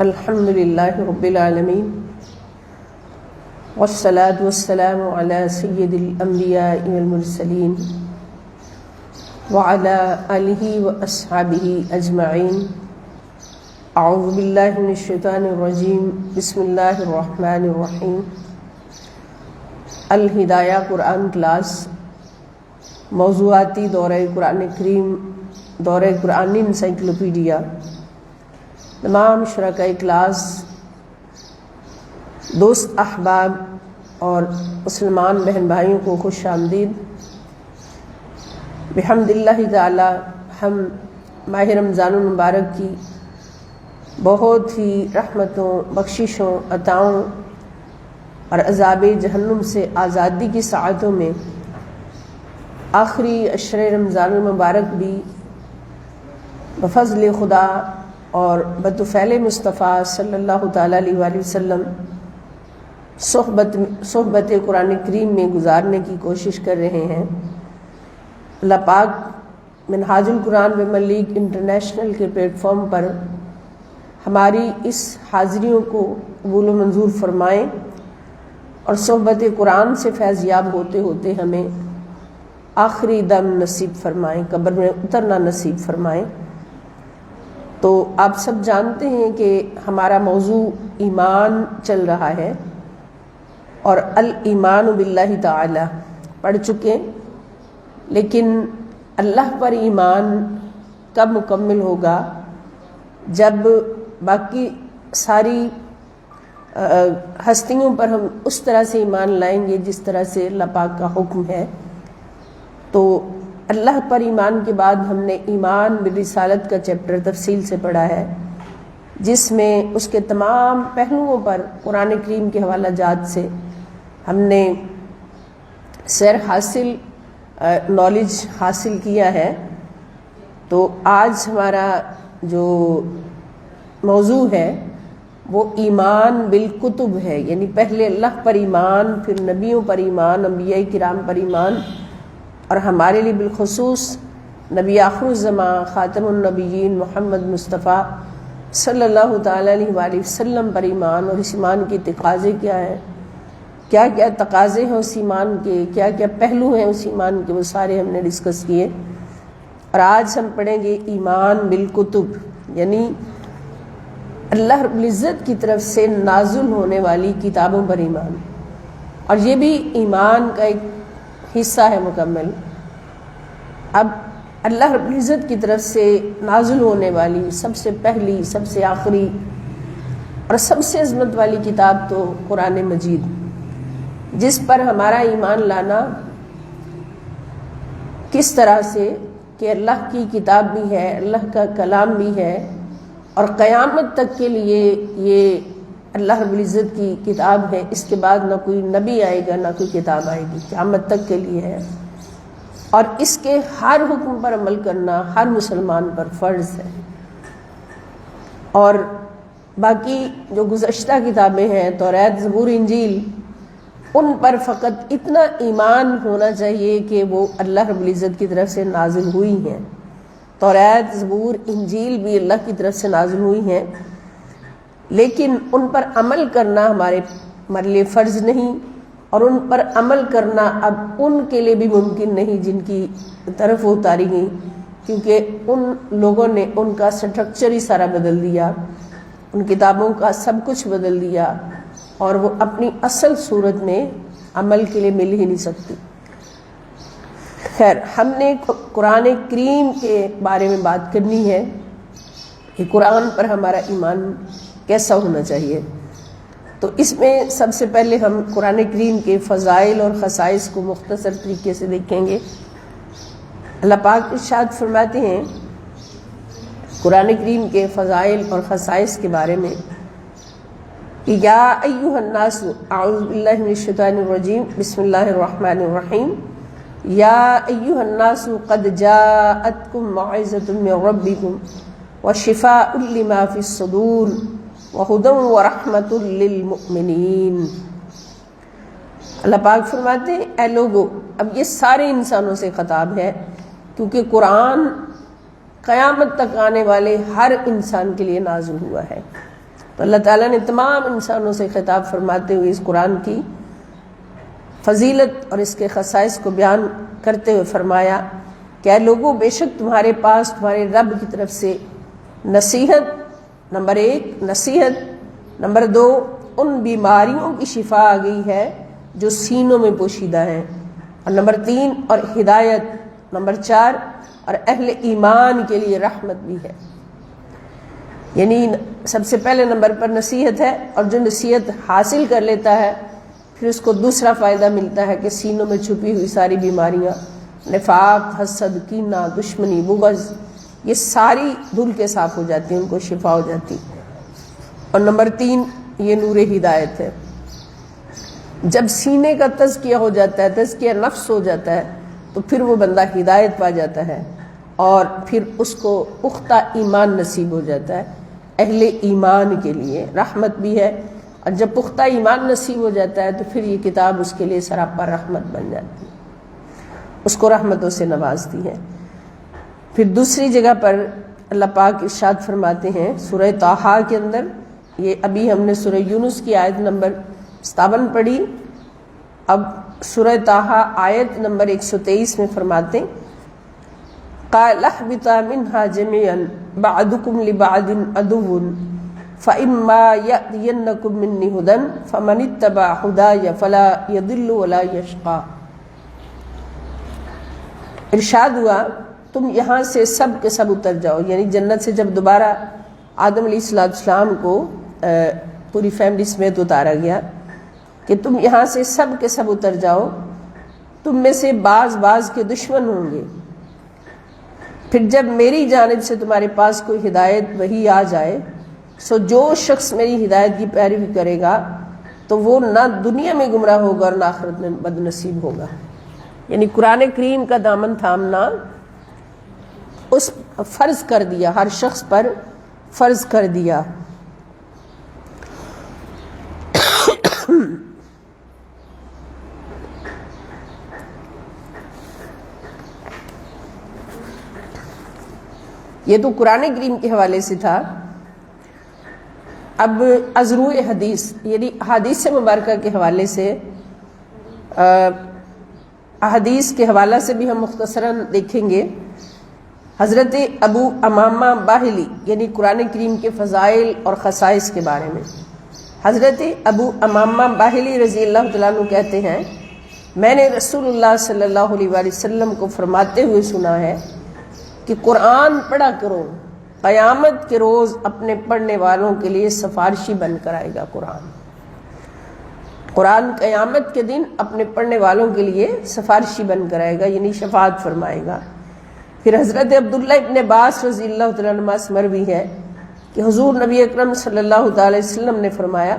الحمد للہ رب العالمین والصلاة والسلام علی سید الانبیاء والمرسلین وعلی آلہ واصحابہ اجمعین. اعوذ باللہ من الشیطان الرجیم. بسم اللہ الرحمن الرحیم. الہدایہ قرآن کلاس موضوعاتی دورہ قرآن کریم، دورہ قرآن انسائکلوپیڈیا. تمام شرکاء کلاس، دوست احباب اور مسلمان بہن بھائیوں کو خوش آمدید. بحمد اللہ تعالی ہم ماہ رمضان المبارک کی بہت ہی رحمتوں، بخششوں، عطاؤں اور عذاب جہنم سے آزادی کی ساعتوں میں آخری عشر رمضان المبارک بھی بفضل خدا اور بطفیل مصطفیٰ صلی اللہ تعالیٰ علیہ وآلہ وسلم صحبت قرآن کریم میں گزارنے کی کوشش کر رہے ہیں. اللہ پاک منہاج القرآن ویمن لیگ انٹرنیشنل کے پلیٹ فارم پر ہماری اس حاضریوں کو قبول و منظور فرمائیں اور صحبت قرآن سے فیض یاب ہوتے ہوتے ہمیں آخری دم نصیب فرمائیں، قبر میں اترنا نصیب فرمائیں. تو آپ سب جانتے ہیں کہ ہمارا موضوع ایمان چل رہا ہے اور الایمان باللہ تعالی پڑھ چکے، لیکن اللہ پر ایمان کب مکمل ہوگا؟ جب باقی ساری ہستیوں پر ہم اس طرح سے ایمان لائیں گے جس طرح سے اللہ پاک کا حکم ہے. تو اللہ پر ایمان کے بعد ہم نے ایمان بالرسالت کا چیپٹر تفصیل سے پڑھا ہے، جس میں اس کے تمام پہلوؤں پر قرآن کریم کے حوالہ جات سے ہم نے سیر حاصل، نالج حاصل کیا ہے. تو آج ہمارا جو موضوع ہے وہ ایمان بالکتب ہے، یعنی پہلے اللہ پر ایمان، پھر نبیوں پر ایمان، انبیاء کرام پر ایمان، اور ہمارے لیے بالخصوص نبی آخر الزمان خاتم النبیین محمد مصطفیٰ صلی اللہ تعالیٰ علیہ وآلہ وسلم پر ایمان. اور اس ایمان کے تقاضے کیا ہیں، کیا کیا تقاضے ہیں اس ایمان کے، کیا کیا پہلو ہیں اس ایمان کے، وہ سارے ہم نے ڈسکس کیے. اور آج ہم پڑھیں گے ایمان بالکتب، یعنی اللہ رب العزت کی طرف سے نازل ہونے والی کتابوں پر ایمان. اور یہ بھی ایمان کا ایک حصہ ہے مکمل. اب اللہ رب العزت کی طرف سے نازل ہونے والی سب سے پہلی، سب سے آخری اور سب سے عظمت والی کتاب تو قرآن مجید، جس پر ہمارا ایمان لانا کس طرح سے کہ اللہ کی کتاب بھی ہے، اللہ کا کلام بھی ہے، اور قیامت تک کے لیے یہ اللہ رب العزت کی کتاب ہے. اس کے بعد نہ کوئی نبی آئے گا، نہ کوئی کتاب آئے گی، قیامت تک کے لیے ہے. اور اس کے ہر حکم پر عمل کرنا ہر مسلمان پر فرض ہے. اور باقی جو گزشتہ کتابیں ہیں، توریت، زبور، انجیل، ان پر فقط اتنا ایمان ہونا چاہیے کہ وہ اللہ رب العزت کی طرف سے نازل ہوئی ہیں. توریت، زبور، انجیل بھی اللہ کی طرف سے نازل ہوئی ہیں، لیکن ان پر عمل کرنا ہمارے لیے فرض نہیں، اور ان پر عمل کرنا اب ان کے لیے بھی ممکن نہیں جن کی طرف وہ اتاری گئی، کیونکہ ان لوگوں نے ان کا سٹرکچر ہی سارا بدل دیا، ان کتابوں کا سب کچھ بدل دیا، اور وہ اپنی اصل صورت میں عمل کے لیے مل ہی نہیں سکتی. خیر، ہم نے قرآن کریم کے بارے میں بات کرنی ہے کہ قرآن پر ہمارا ایمان کیسا ہونا چاہیے. تو اس میں سب سے پہلے ہم قرآن کریم کے فضائل اور خصائص کو مختصر طریقے سے دیکھیں گے. اللہ پاک ارشاد فرماتے ہیں قرآن کریم کے فضائل اور خصائص کے بارے میں، یا ایھا الناس، اعوذ باللہ من الشیطان الرجیم، بسم اللہ الرحمن الرحیم. یا ایھا الناس قد جاءتکم موعظۃ من ربکم وشفاء لما فی الصدور وہدی ورحمۃ للمؤمنین. اللہ پاک فرماتے ہیں اے لوگو، اب یہ سارے انسانوں سے خطاب ہے، کیونکہ قرآن قیامت تک آنے والے ہر انسان کے لیے نازل ہوا ہے۔ تو اللہ تعالیٰ نے تمام انسانوں سے خطاب فرماتے ہوئے اس قرآن کی فضیلت اور اس کے خصائص کو بیان کرتے ہوئے فرمایا کہ اے لوگوں، بے شک تمہارے پاس تمہارے رب کی طرف سے نصیحت، نمبر 1 نصیحت، نمبر 2 ان بیماریوں کی شفا آ گئی ہے جو سینوں میں پوشیدہ ہیں، اور نمبر 3 اور ہدایت، نمبر 4 اور اہل ایمان کے لیے رحمت بھی ہے۔ یعنی سب سے پہلے نمبر پر نصیحت ہے، اور جو نصیحت حاصل کر لیتا ہے پھر اس کو دوسرا فائدہ ملتا ہے کہ سینوں میں چھپی ہوئی ساری بیماریاں، نفاق، حسد، کینہ، دشمنی، بغض، یہ ساری دھل کے صاف ہو جاتی ہیں، ان کو شفا ہو جاتی۔ اور نمبر 3 یہ نور ہدایت ہے۔ جب سینے کا تزکیہ ہو جاتا ہے، تزکیہ نفس ہو جاتا ہے، تو پھر وہ بندہ ہدایت پا جاتا ہے اور پھر اس کو پختہ ایمان نصیب ہو جاتا ہے۔ اہل ایمان کے لیے رحمت بھی ہے، اور جب پختہ ایمان نصیب ہو جاتا ہے تو پھر یہ کتاب اس کے لیے سراپا رحمت بن جاتی ہے، اس کو رحمتوں سے نوازتی ہے۔ پھر دوسری جگہ پر اللہ پاک ارشاد فرماتے ہیں سورہ طٰہٰ کے اندر، یہ ابھی ہم نے سورہ یونس کی آیت نمبر 57 پڑھی، اب سورہ طٰہٰ آیت نمبر 123 میں فرماتے ہیں قَالَ اهْبِطَا مِنْهَا جَمِيعًا بَعْضُكُمْ لِبَعْضٍ عَدُوٌّ فَإِمَّا يَأْتِيَنَّكُم مِّنِّي هُدًى فَمَنِ اتَّبَعَ هُدَايَ فَلَا يَضِلُّ وَلَا يَشْقَىٰ۔ ارشاد ہوا تم یہاں سے سب کے سب اتر جاؤ، یعنی جنت سے جب دوبارہ آدم علیہ السلام کو پوری فیملی سمیت اتارا گیا کہ تم یہاں سے سب کے سب اتر جاؤ، تم میں سے بعض کے دشمن ہوں گے، پھر جب میری جانب سے تمہارے پاس کوئی ہدایت وہی آ جائے، سو جو شخص میری ہدایت کی پیروی کرے گا تو وہ نہ دنیا میں گمراہ ہوگا اور نہ آخرت میں بد نصیب ہوگا۔ یعنی قرآن کریم کا دامن تھامنا اس فرض کر دیا، ہر شخص پر فرض کر دیا۔ یہ تو قرآن کریم کے حوالے سے تھا۔ اب ازروع حدیث یعنی احادیث مبارکہ کے حوالے سے، احادیث کے حوالہ سے بھی ہم مختصراً دیکھیں گے۔ حضرت ابو امامہ باہلی یعنی قرآن کریم کے فضائل اور خصائص کے بارے میں، حضرت ابو امامہ باہلی رضی اللہ تعالیٰ عنہ کہتے ہیں میں نے رسول اللہ صلی اللہ علیہ وآلہ وسلم کو فرماتے ہوئے سنا ہے کہ قرآن پڑھا کرو، قیامت کے روز اپنے پڑھنے والوں کے لیے سفارشی بن کر آئے گا۔ قرآن قیامت کے دن اپنے پڑھنے والوں کے لیے سفارشی بن کر آئے گا، یعنی شفاعت فرمائے گا۔ پھر حضرت عبداللہ ابن عباس رضی اللہ تعالیٰ عنہ سے مروی ہے کہ حضور نبی اکرم صلی اللہ تعالی وسلم نے فرمایا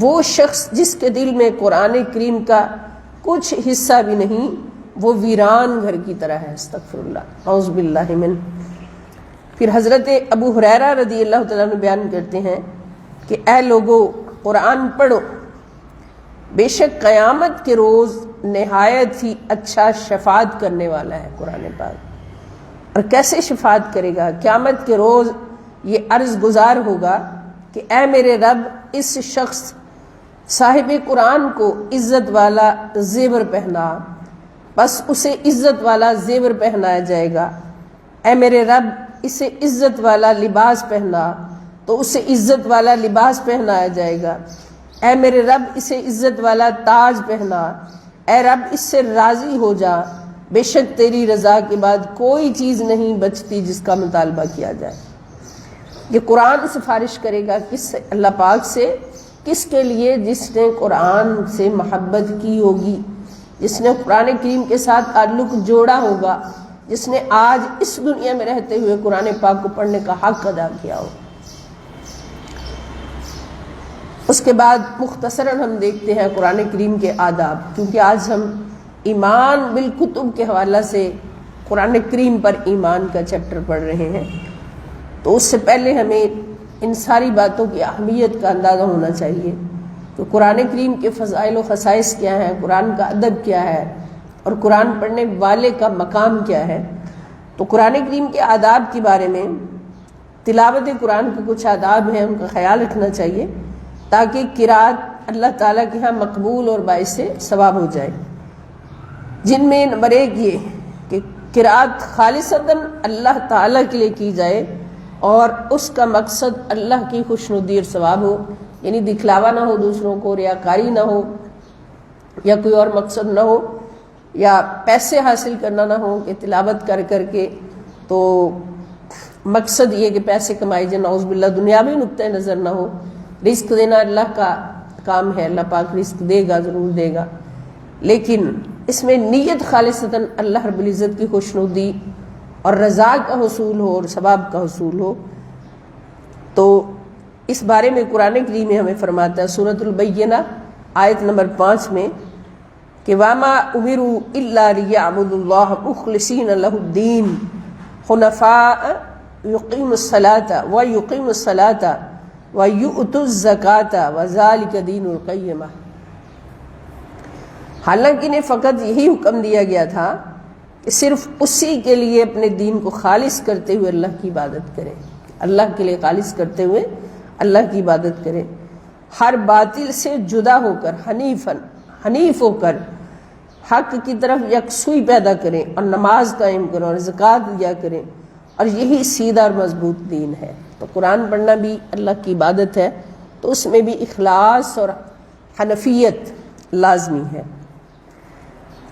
وہ شخص جس کے دل میں قرآن کریم کا کچھ حصہ بھی نہیں، وہ ویران گھر کی طرح ہے۔ استغفر اللہ، اعوذ باللہ من۔ پھر حضرت ابو ہریرہ رضی اللہ تعالیٰ عنہ بیان کرتے ہیں کہ اے لوگو قرآن پڑھو، بے شک قیامت کے روز نہایت ہی اچھا شفاعت کرنے والا ہے قرآن پاک۔ اور کیسے شفاعت کرے گا؟ قیامت کے روز یہ عرض گزار ہوگا کہ اے میرے رب، اس شخص صاحب قرآن کو عزت والا زیور پہنا، بس اسے عزت والا زیور پہنایا جائے گا۔ اے میرے رب، اسے عزت والا لباس پہنا، تو اسے عزت والا لباس پہنایا جائے گا۔ اے میرے رب، اسے عزت والا تاج پہنا۔ اے رب، اس سے راضی ہو جا، بے شک تیری رضا کے بعد کوئی چیز نہیں بچتی جس کا مطالبہ کیا جائے۔ یہ قرآن سفارش کرے گا کس سے؟ اللہ پاک سے۔ کس کے لیے؟ جس نے قرآن سے محبت کی ہوگی، جس نے قرآن کریم کے ساتھ تعلق جوڑا ہوگا، جس نے آج اس دنیا میں رہتے ہوئے قرآن پاک کو پڑھنے کا حق ادا کیا ہو۔ اس کے بعد مختصراً ہم دیکھتے ہیں قرآن کریم کے آداب، کیونکہ آج ہم ایمان بالکتب کے حوالہ سے قرآن کریم پر ایمان کا چیپٹر پڑھ رہے ہیں، تو اس سے پہلے ہمیں ان ساری باتوں کی اہمیت کا اندازہ ہونا چاہیے کہ قرآن کریم کے فضائل و خصائص کیا ہیں، قرآن کا ادب کیا ہے، اور قرآن پڑھنے والے کا مقام کیا ہے۔ تو قرآن کریم کے آداب کے بارے میں تلاوت قرآن کے کچھ آداب ہیں، ان کا خیال رکھنا چاہیے تاکہ قرات اللہ تعالیٰ کے ہاں مقبول اور باعث ثواب ہو جائے، جن میں نمبر 1 یہ کہ قرات خالصتاً اللہ تعالیٰ کے لیے کی جائے اور اس کا مقصد اللہ کی خوشنودی اور ثواب ہو، یعنی دکھلاوا نہ ہو دوسروں کو، ریاکاری نہ ہو یا کوئی اور مقصد نہ ہو، یا پیسے حاصل کرنا نہ ہو کہ تلاوت کر کر کے تو مقصد یہ کہ پیسے کمائے جائے، نعوذ باللہ دنیاوی نقطہ نظر نہ ہو۔ رزق دینا اللہ کا کام ہے، اللہ پاک رزق دے گا، ضرور دے گا، لیکن اس میں نیت خالصتاً اللہ رب العزت کی خوشنودی اور رضا کا حصول ہو اور ثواب کا حصول ہو۔ تو اس بارے میں قرآن کریم میں ہمیں فرماتا ہے سورۃ البینہ آیت نمبر 5 میں کہ وَمَا أُمِرُوا إِلَّا لِيَعْبُدُوا اللَّهَ مُخْلِصِينَ لَهُ الدِّينَ حُنَفَاءَ يُقِيمُوا الصَّلَاةَ وَيُقِيمُوا الصَّلَاةَ وَيُؤْتُوا الزَّكَاةَ وَذَلِكَ دِينُ الْقَيِّمَةِ۔ حالانکہ انہیں فقط یہی حکم دیا گیا تھا کہ صرف اسی کے لیے اپنے دین کو خالص کرتے ہوئے اللہ کی عبادت کریں، اللہ کے لیے خالص کرتے ہوئے اللہ کی عبادت کریں، ہر باطل سے جدا ہو کر حنیف ہو کر حق کی طرف یکسوئی پیدا کریں اور نماز قائم کریں اور زکوٰۃ دیا کریں، اور یہی سیدھا اور مضبوط دین ہے۔ تو قرآن پڑھنا بھی اللہ کی عبادت ہے، تو اس میں بھی اخلاص اور حنفیت لازمی ہے۔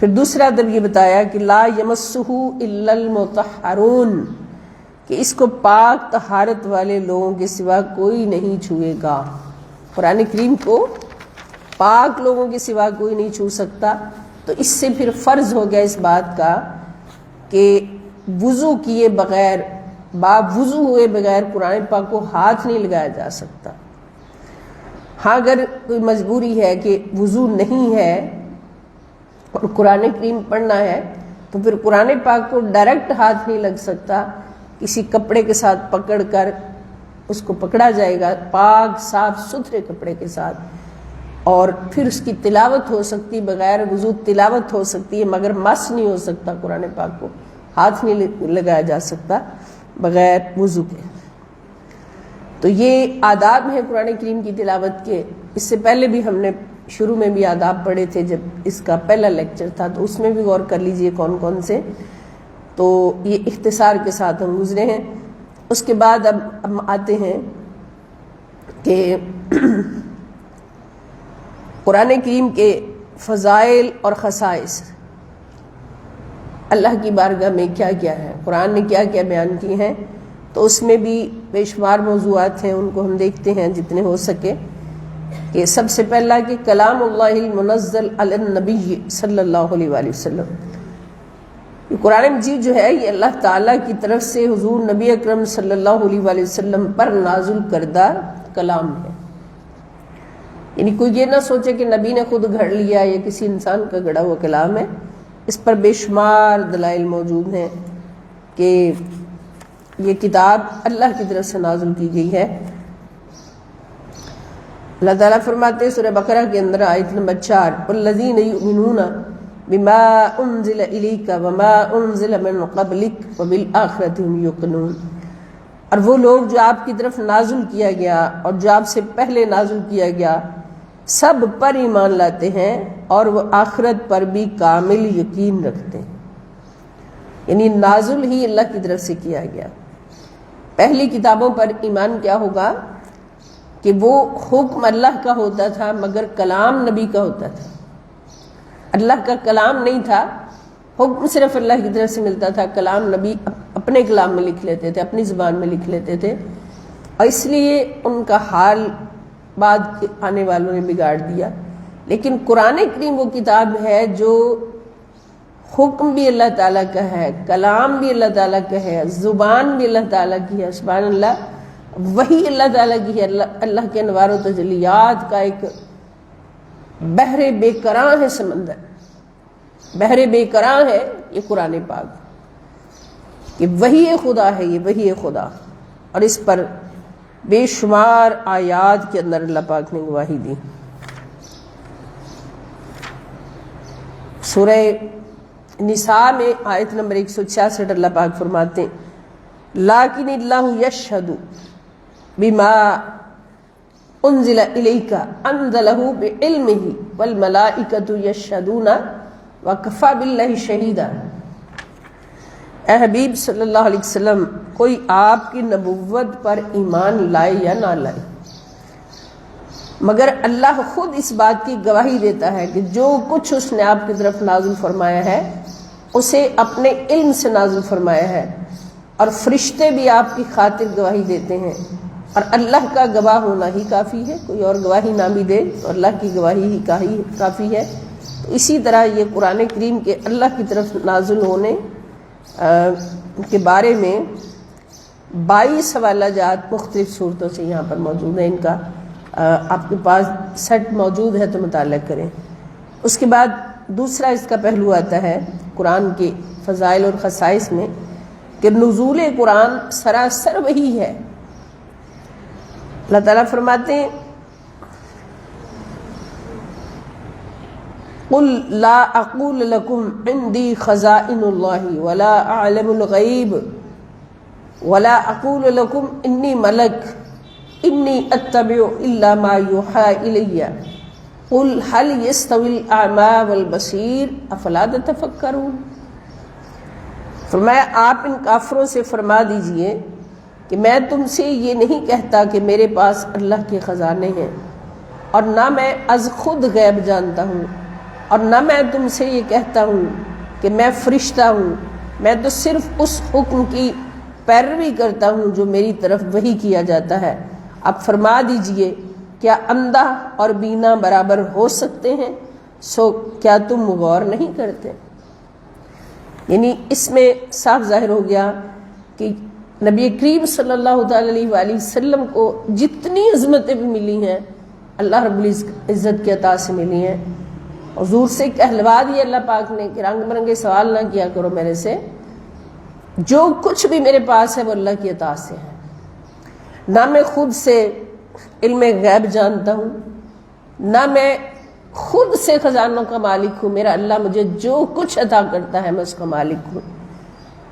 پھر دوسرا ادب یہ بتایا کہ لا یمسہ الا المطہرون، کہ اس کو پاک طہارت والے لوگوں کے سوا کوئی نہیں چھوئے گا۔ قرآن کریم کو پاک لوگوں کے سوا کوئی نہیں چھو سکتا، تو اس سے پھر فرض ہو گیا اس بات کا کہ وضو کیے بغیر، وضو ہوئے بغیر قرآن پاک کو ہاتھ نہیں لگایا جا سکتا۔ ہاں اگر کوئی مجبوری ہے کہ وضو نہیں ہے اور قرآن کریم پڑھنا ہے تو پھر قرآن پاک کو ڈائریکٹ ہاتھ نہیں لگ سکتا، کسی کپڑے کے ساتھ پکڑ کر اس کو پکڑا جائے گا، پاک صاف ستھرے کپڑے کے ساتھ، اور پھر اس کی تلاوت ہو سکتی، بغیر وضو تلاوت ہو سکتی ہے، مگر مس نہیں ہو سکتا، قرآن پاک کو ہاتھ نہیں لگایا جا سکتا بغیر وضو کے۔ تو یہ آداب ہیں قرآن کریم کی تلاوت کے۔ اس سے پہلے بھی ہم نے شروع میں بھی آداب پڑھے تھے جب اس کا پہلا لیکچر تھا، تو اس میں بھی غور کر لیجئے کون کون سے، تو یہ اختصار کے ساتھ ہم گزرے ہیں۔ اس کے بعد اب ہم آتے ہیں کہ قرآن کریم کے فضائل اور خصائص، اللہ کی بارگاہ میں کیا کیا ہے، قرآن نے کیا کیا بیان کی ہیں، تو اس میں بھی بے شمار موضوعات ہیں، ان کو ہم دیکھتے ہیں جتنے ہو سکے۔ کہ سب سے پہلا کہ کلام اللہ المنزل علی النبی صلی اللہ علیہ وآلہ وسلم، یہ قرآن مجید جو ہے یہ اللہ تعالیٰ کی طرف سے حضور نبی اکرم صلی اللہ علیہ وآلہ وسلم پر نازل کردہ کلام ہے۔ یعنی کوئی یہ نہ سوچے کہ نبی نے خود گھڑ لیا یا کسی انسان کا گھڑا ہوا کلام ہے، اس پر بے شمار دلائل موجود ہیں کہ یہ کتاب اللہ کی طرف سے نازل کی گئی ہے۔ اللہ تعالیٰ فرماتے ہیں سورہ بقرہ کے اندر آیت نمبر 4 والذین یؤمنون بما انزل الیک وما انزل من قبلک وبالآخرۃ هم یوقنون، اور وہ لوگ جو آپ کی طرف نازل کیا گیا اور جو آپ سے پہلے نازل کیا گیا سب پر ایمان لاتے ہیں اور وہ آخرت پر بھی کامل یقین رکھتے ہیں۔ یعنی نازل ہی اللہ کی طرف سے کیا گیا۔ پہلی کتابوں پر ایمان کیا ہوگا کہ وہ حکم اللہ کا ہوتا تھا مگر کلام نبی کا ہوتا تھا، اللہ کا کلام نہیں تھا، حکم صرف اللہ کی طرف سے ملتا تھا، کلام نبی اپنے کلام میں لکھ لیتے تھے، اپنی زبان میں لکھ لیتے تھے، اور اس لیے ان کا حال بعد کے آنے والوں نے بگاڑ دیا۔ لیکن قرآن کریم وہ کتاب ہے جو حکم بھی اللہ تعالیٰ کا ہے، کلام بھی اللہ تعالیٰ کا ہے، زبان بھی اللہ تعالیٰ کی ہے، سبحان اللہ، وہی اللہ تعالیٰ کی ہے، اللہ کے انوار و تجلیات کا ایک بحر بے کراں ہے، سمندر بحر بے کراں ہے یہ قرآن پاک، کہ وہی خدا ہے، یہ وہی خدا، اور اس پر بے شمار آیات کے اندر اللہ پاک نے گواہی دی۔ سورہ نساء میں آیت نمبر 166 اللہ پاک فرماتے ہیں لیکن اللہ یشہد بما انزل الیک انزلہ بعلمہ والملائکۃ یشہدون وکفی باللہ شہیدا۔ اے حبیب صلی اللہ علیہ وسلم، کوئی آپ کی نبوت پر ایمان لائے یا نہ لائے، مگر اللہ خود اس بات کی گواہی دیتا ہے کہ جو کچھ اس نے آپ کی طرف نازل فرمایا ہے اسے اپنے علم سے نازل فرمایا ہے، اور فرشتے بھی آپ کی خاطر گواہی دیتے ہیں، اور اللہ کا گواہ ہونا ہی کافی ہے، کوئی اور گواہی نہ بھی دے تو اللہ کی گواہی ہی کافی ہے۔ تو اسی طرح یہ قرآن کریم کے اللہ کی طرف نازل ہونے کے بارے میں 22 حوالہ جات مختلف صورتوں سے یہاں پر موجود ہیں، ان کا آپ کے پاس سیٹ موجود ہے تو مطالعہ کریں۔ اس کے بعد دوسرا اس کا پہلو آتا ہے قرآن کے فضائل اور خصائص میں کہ نزول قرآن سراسر وہی ہے۔ اللہ تعالیٰ فرماتے ہیں قل لا اقول لكم عندي خزائن الله ولا اعلم الغیب ولا اقول لكم انی ملک انی اتبع الا ما یوحى الی قل هل يستوي الاعمى والبصیر افلا تتفکرون۔ فرمایا آپ ان کافروں سے فرما دیجئے کہ میں تم سے یہ نہیں کہتا کہ میرے پاس اللہ کے خزانے ہیں، اور نہ میں از خود غیب جانتا ہوں، اور نہ میں تم سے یہ کہتا ہوں کہ میں فرشتہ ہوں، میں تو صرف اس حکم کی پیروی کرتا ہوں جو میری طرف وحی کیا جاتا ہے۔ اب فرما دیجئے کیا اندھا اور بینا برابر ہو سکتے ہیں؟ سو کیا تم غور نہیں کرتے؟ یعنی اس میں صاف ظاہر ہو گیا کہ نبی کریم صلی اللہ تعالی علیہ وآلہ وسلم کو جتنی عظمتیں بھی ملی ہیں اللہ رب العزت کی عطا سے ملی ہیں۔ حضور سے کہلوا دیا اللہ پاک نے کہ رنگ برنگے سوال نہ کیا کرو میرے سے، جو کچھ بھی میرے پاس ہے وہ اللہ کی عطا سے ہے۔ نہ میں خود سے علم غیب جانتا ہوں، نہ میں خود سے خزانوں کا مالک ہوں، میرا اللہ مجھے جو کچھ عطا کرتا ہے میں اس کا مالک ہوں،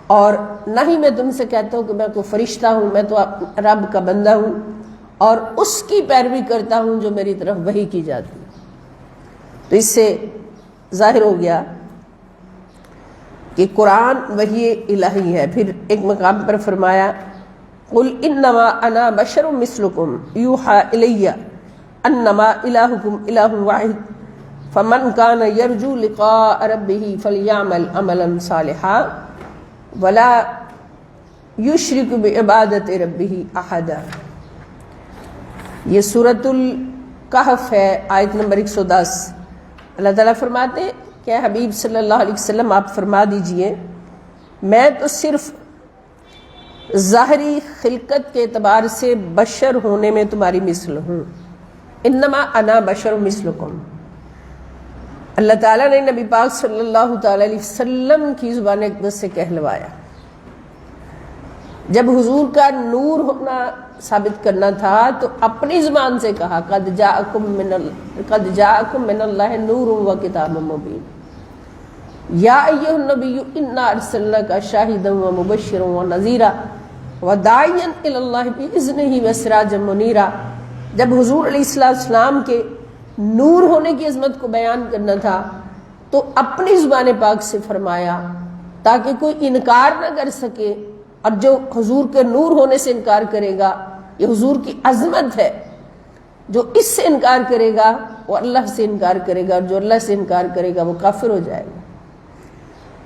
اور نہ ہی میں تم سے کہتا ہوں کہ میں کوئی فرشتہ ہوں، میں تو رب کا بندہ ہوں اور اس کی پیروی کرتا ہوں جو میری طرف وحی کی جاتی ہے۔ تو اس سے ظاہر ہو گیا کہ قرآن وحی الہی ہے۔ پھر ایک مقام پر فرمایا قل انما انا بشر مثلکم یوحى الی انما الہکم الہ واحد فمن کان یرجو لقاء ربہ فلیعمل عملا صالحا ولا یشرک بعبادت ربہ احدا۔ یہ سورۃ الکہف ہے، آیت نمبر 110۔ اللہ تعالیٰ فرماتے ہیں کہ حبیب صلی اللہ علیہ وسلم آپ فرما دیجئے میں تو صرف ظاہری خلقت کے اعتبار سے بشر ہونے میں تمہاری مثل ہوں، انما انا بشر مثلکم۔ اللہ تعالیٰ نے نبی پاک صلی اللہ تعالی علیہ وسلم کی زبان اقدس سے کہلوایا۔ جب حضور کا نور ہونا ثابت کرنا تھا تو اپنی زبان سے کہا قد جاءکم من اللہ نور و کتاب مبین، یا ایھا النبی انا ارسلناک شاہدا و مبشرا و نذیرا وداعیا الی اللہ باذنہ وسراجا منیرا۔ جب حضور علیہ السلام کے نور ہونے کی عظمت کو بیان کرنا تھا تو اپنی زبان پاک سے فرمایا تاکہ کوئی انکار نہ کر سکے، اور جو حضور کے نور ہونے سے انکار کرے گا یہ حضور کی عظمت ہے، جو اس سے انکار کرے گا وہ اللہ سے انکار کرے گا، اور جو اللہ سے انکار کرے گا وہ کافر ہو جائے گا۔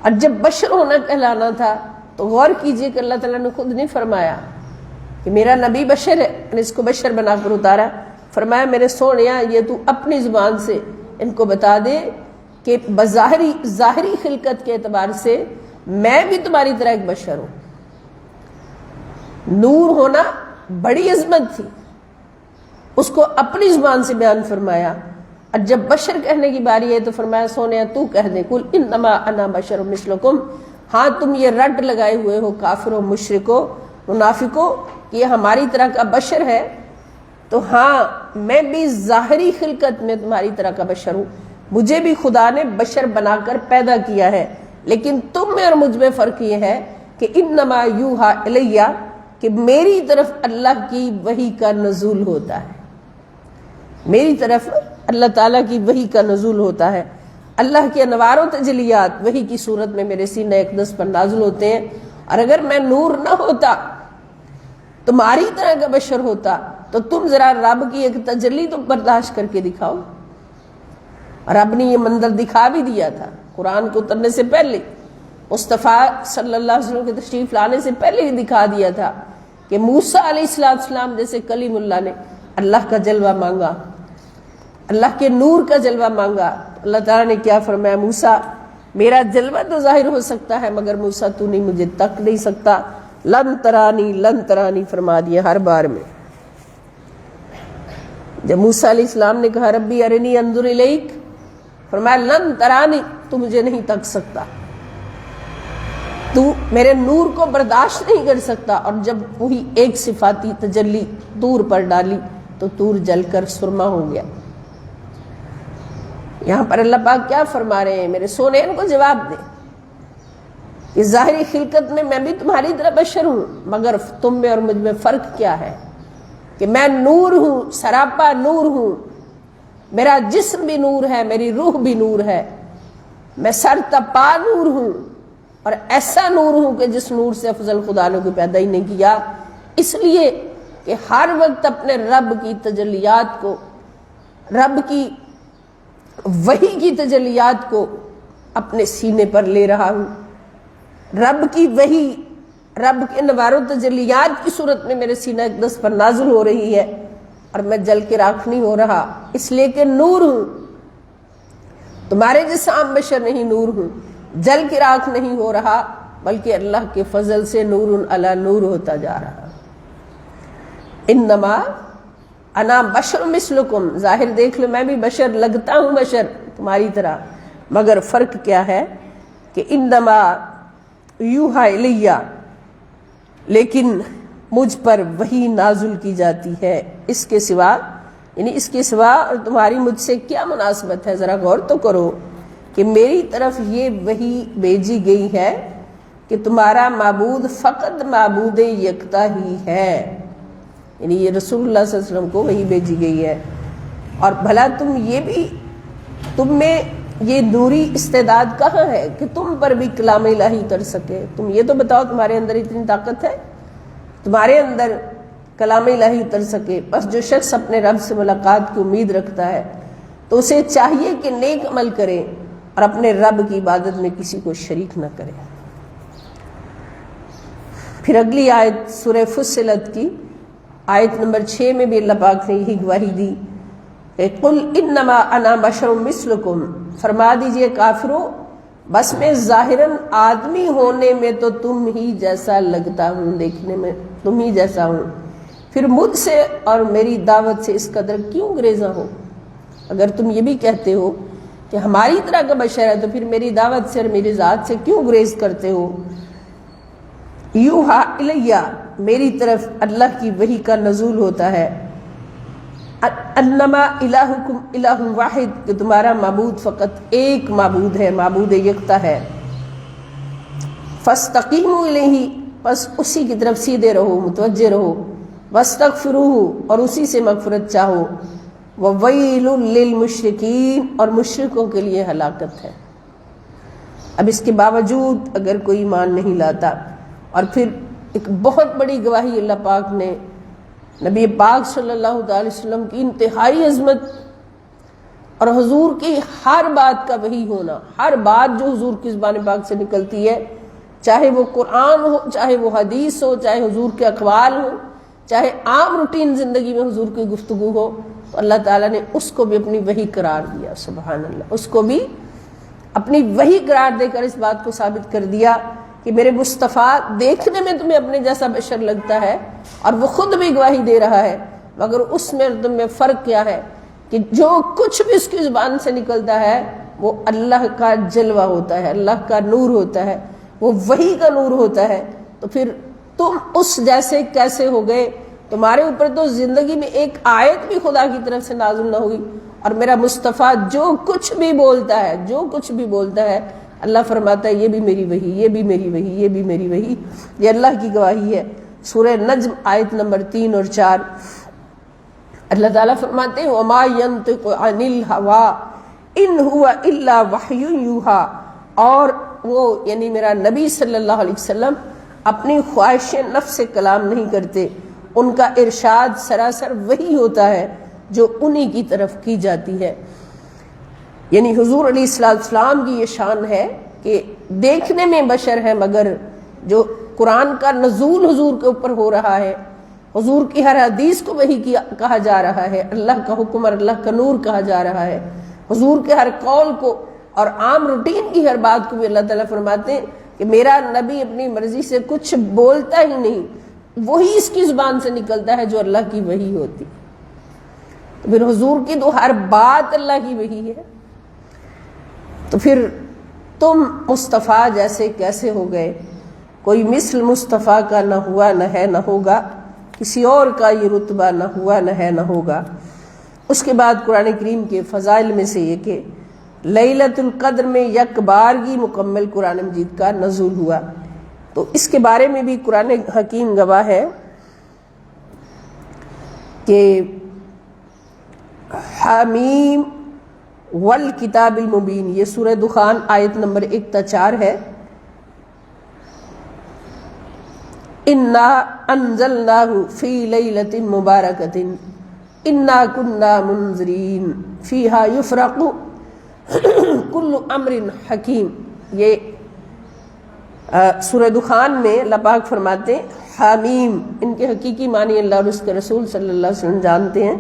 اور جب بشر ہونا کہلانا تھا تو غور کیجئے کہ اللہ تعالیٰ نے خود نہیں فرمایا کہ میرا نبی بشر ہے، میں نے اس کو بشر بنا کر اتارا، فرمایا میرے سونیا یہ تو اپنی زبان سے ان کو بتا دے کہ ظاہری خلقت کے اعتبار سے میں بھی تمہاری طرح ایک بشر ہوں۔ نور ہونا بڑی عظمت تھی، اس کو اپنی زبان سے بیان فرمایا، اور جب بشر کہنے کی باری ہے تو فرمایا سونیا تو کہہ دے قل انما انا بشر مثلکم۔ ہاں تم یہ رٹ لگائے ہوئے ہو کافروں، مشرکوں، منافقوں کہ یہ ہماری طرح کا بشر ہے، تو ہاں میں بھی ظاہری خلقت میں تمہاری طرح کا بشر ہوں، مجھے بھی خدا نے بشر بنا کر پیدا کیا ہے، لیکن تم میں اور مجھ میں فرق یہ ہے کہ انما یوحا الیہ، کہ میری طرف اللہ کی وحی کا نزول ہوتا ہے، میری طرف اللہ تعالیٰ کی وحی کا نزول ہوتا ہے۔ اللہ کے انوار و تجلیات وحی کی صورت میں میرے سینہ اقدس پر نازل ہوتے ہیں، اور اگر میں نور نہ ہوتا، تمہاری طرح کا بشر ہوتا، تو تم ذرا رب کی ایک تجلی تو برداشت کر کے دکھاؤ۔ رب نے یہ منظر دکھا بھی دیا تھا قرآن کو اترنے سے پہلے، مصطفیٰ صلی اللہ علیہ وسلم کے تشریف لانے سے پہلے ہی دکھا دیا تھا کہ موسیٰ علیہ السلام جیسے کلیم اللہ نے اللہ کا جلوہ مانگا، اللہ کے نور کا جلوہ مانگا، اللہ تعالیٰ نے کیا فرمایا، موسیٰ میرا جلوہ تو ظاہر ہو سکتا ہے مگر موسیٰ تو نہیں مجھے تک نہیں سکتا، لن ترانی فرما دیا ہر بار میں۔ جب موسیٰ علیہ السلام نے کہا ربی ارنی انظر الیک، فرمایا لن ترانی، تو مجھے نہیں تک سکتا، تو میرے نور کو برداشت نہیں کر سکتا۔ اور جب وہی ایک صفاتی تجلی طور پر ڈالی تو طور جل کر سرما ہو گیا۔ یہاں پر اللہ پاک کیا فرما رہے ہیں، میرے سونے ان کو جواب دے کہ ظاہری خلقت میں بھی تمہاری طرح بشر ہوں، مگر تم میں اور مجھ میں فرق کیا ہے کہ میں نور ہوں، سراپا نور ہوں، میرا جسم بھی نور ہے، میری روح بھی نور ہے، میں سر تپا نور ہوں، اور ایسا نور ہوں کہ جس نور سے افضل خدا نے کوئی پیدا ہی نہیں کیا، اس لیے کہ ہر وقت اپنے رب کی تجلیات کو، رب کی وحی کی تجلیات کو اپنے سینے پر لے رہا ہوں۔ رب کی وحی، رب کے انوار و تجلیات کی صورت میں میرے سینہ اقدس پر نازل ہو رہی ہے، اور میں جل کے راکھ نہیں ہو رہا، اس لیے کہ نور ہوں، تمہارے جیسا عام بشر نہیں، نور ہوں، جل کے راکھ نہیں ہو رہا، بلکہ اللہ کے فضل سے نور علی نور ہوتا جا رہا۔ انما انا بشر مثلکم، ظاہر دیکھ لو میں بھی بشر لگتا ہوں، بشر تمہاری طرح، مگر فرق کیا ہے کہ انما یوحا الیہ، لیکن مجھ پر وحی نازل کی جاتی ہے، اس کے سوا، یعنی اس کے سوا اور تمہاری مجھ سے کیا مناسبت ہے، ذرا غور تو کرو کہ میری طرف یہ وحی بھیجی گئی ہے کہ تمہارا معبود فقط معبود یکتا ہی ہے، یعنی یہ رسول اللہ صلی اللہ علیہ وسلم کو وحی بھیجی گئی ہے۔ اور بھلا تم یہ بھی، تم میں یہ نوری استعداد کہاں ہے کہ تم پر بھی کلام الہی اتر سکے؟ تم یہ تو بتاؤ تمہارے اندر اتنی طاقت ہے تمہارے اندر کلام الہی اتر سکے؟ بس جو شخص اپنے رب سے ملاقات کی امید رکھتا ہے تو اسے چاہیے کہ نیک عمل کرے اور اپنے رب کی عبادت میں کسی کو شریک نہ کرے۔ پھر اگلی آیت سورہ فصلت کی آیت نمبر 6 میں بھی اللہ پاک نے یہی گواہی دی کہ قل انما انا بشر مثلکم، فرما دیجئے کافرو بس میں ظاہراً آدمی ہونے میں تو تم ہی جیسا لگتا ہوں، دیکھنے میں تم ہی جیسا ہوں، پھر مجھ سے اور میری دعوت سے اس قدر کیوں گریزاں ہو؟ اگر تم یہ بھی کہتے ہو کہ ہماری طرح کا بشر ہے تو پھر میری دعوت سے اور میری ذات سے کیوں گریز کرتے ہو؟ یوحا الیہ، میری طرف اللہ کی وحی کا نزول ہوتا ہے، انما الہکم الہ واحد، کہ تمہارا معبود فقط ایک معبود ہے، معبود یکتا ہے، فاستقیموا الیہ، بس اسی کی طرف سیدھے رہو، متوجہ رہو، واستغفروہ، اور اسی سے مغفرت چاہو، وویل للمشرکین، اور مشرکوں کے لیے ہلاکت ہے۔ اب اس کے باوجود اگر کوئی ایمان نہیں لاتا، اور پھر ایک بہت بڑی گواہی اللہ پاک نے نبی پاک صلی اللہ علیہ وسلم کی انتہائی عظمت اور حضور کی ہر بات کا وحی ہونا، ہر بات جو حضور کی زبان پاک سے نکلتی ہے، چاہے وہ قرآن ہو، چاہے وہ حدیث ہو، چاہے حضور کے اقوال ہو، چاہے عام روٹین زندگی میں حضور کی گفتگو ہو، تو اللہ تعالیٰ نے اس کو بھی اپنی وحی قرار دیا، سبحان اللہ، اس کو بھی اپنی وحی قرار دے کر اس بات کو ثابت کر دیا کہ میرے مصطفیٰ دیکھنے میں تمہیں اپنے جیسا بشر لگتا ہے، اور وہ خود بھی گواہی دے رہا ہے، مگر اس میں تم میں فرق کیا ہے کہ جو کچھ بھی اس کی زبان سے نکلتا ہے وہ اللہ کا جلوہ ہوتا ہے، اللہ کا نور ہوتا ہے، وہ وحی کا نور ہوتا ہے۔ تو پھر تم اس جیسے کیسے ہو گئے؟ تمہارے اوپر تو زندگی میں ایک آیت بھی خدا کی طرف سے نازل نہ ہوئی، اور میرا مصطفیٰ جو کچھ بھی بولتا ہے، جو کچھ بھی بولتا ہے اللہ فرماتا ہے یہ بھی میری وحی، یہ بھی میری وحی، یہ بھی میری وحی، یہ اللہ کی گواہی ہے۔ سورہ نجم آیت نمبر 3 اور 4 اللہ تعالیٰ فرماتے ہیں وَمَا يَنطِقُ عَنِ الْهَوَىٰ إِنْ هُوَ إِلَّا وَحْيٌ يُوحَىٰ، اور وہ یعنی میرا نبی صلی اللہ علیہ وسلم اپنی خواہش نفس سے کلام نہیں کرتے، ان کا ارشاد سراسر وہی ہوتا ہے جو انہی کی طرف کی جاتی ہے۔ یعنی حضور علیہ السلام کی یہ شان ہے کہ دیکھنے میں بشر ہے، مگر جو قرآن کا نزول حضور کے اوپر ہو رہا ہے، حضور کی ہر حدیث کو وہی کہا جا رہا ہے، اللہ کا حکم اور اللہ کا نور کہا جا رہا ہے، حضور کے ہر قول کو اور عام روٹین کی ہر بات کو بھی اللہ تعالیٰ فرماتے ہیں کہ میرا نبی اپنی مرضی سے کچھ بولتا ہی نہیں، وہی اس کی زبان سے نکلتا ہے جو اللہ کی وحی ہوتی۔ تو پھر حضور کی تو ہر بات اللہ کی وحی ہے، تو پھر تم مصطفیٰ جیسے کیسے ہو گئے؟ کوئی مثل مصطفیٰ کا نہ ہوا نہ ہے نہ ہوگا، کسی اور کا یہ رتبہ نہ ہوا نہ ہے نہ ہوگا۔ اس کے بعد قرآن کریم کے فضائل میں سے یہ کہ لیلۃ القدر میں یک بارگی مکمل قرآن مجید کا نزول ہوا، تو اس کے بارے میں بھی قرآن حکیم گواہ ہے کہ حامیم والکتاب المبین، یہ سورہ دخان آیت نمبر 1 تا 4 ہے۔ انا انزلناہ فی لیلۃ مبارکۃ انا کنا منذرین فیہا یفرق کل امر حکیم۔ یہ سورہ دخان میں اللہ پاک فرماتے ہیں حامیم، ان کے حقیقی معنی اللہ اور اس کے رسول صلی اللہ علیہ وسلم جانتے ہیں۔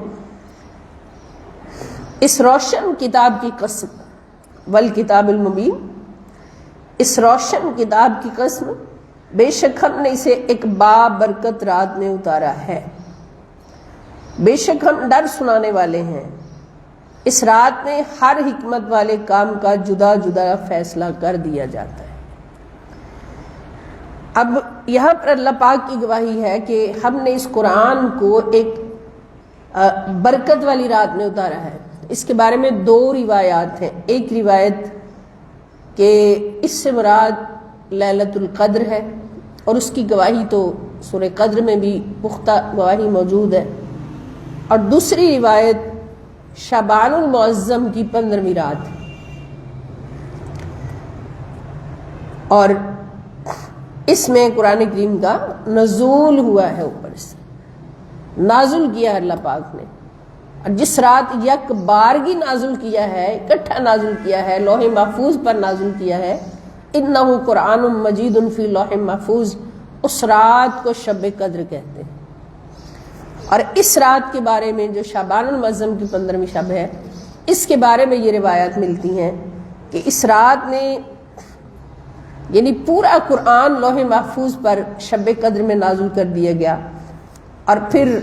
اس روشن کتاب کی قسم، والکتاب المبین، اس روشن کتاب کی قسم، بے شک ہم نے اسے ایک بابرکت رات میں اتارا ہے، بے شک ہم ڈر سنانے والے ہیں۔ اس رات میں ہر حکمت والے کام کا جدا جدا فیصلہ کر دیا جاتا ہے۔ اب یہاں پر اللہ پاک کی گواہی ہے کہ ہم نے اس قرآن کو ایک برکت والی رات میں اتارا ہے۔ اس کے بارے میں 2 روایات ہیں۔ ایک روایت کہ اس سے مراد لیلۃ القدر ہے، اور اس کی گواہی تو سورہ قدر میں بھی پختہ گواہی موجود ہے، اور دوسری روایت شعبان المعظم کی 15ویں رات، اور اس میں قرآن کریم کا نزول ہوا ہے، اوپر سے نازل کیا ہے اللہ پاک نے، اور جس رات یک بارگی نازل کیا ہے، اکٹھا نازل کیا ہے، لوح محفوظ پر نازل کیا ہے، انہ قرآن مجید فی لوح محفوظ، اس رات کو شب قدر کہتے ہیں۔ اور اس رات کے بارے میں جو شعبان المعظم کی 15ویں شب ہے، اس کے بارے میں یہ روایات ملتی ہیں کہ اس رات نے یعنی پورا قرآن لوح محفوظ پر شب قدر میں نازل کر دیا گیا، اور پھر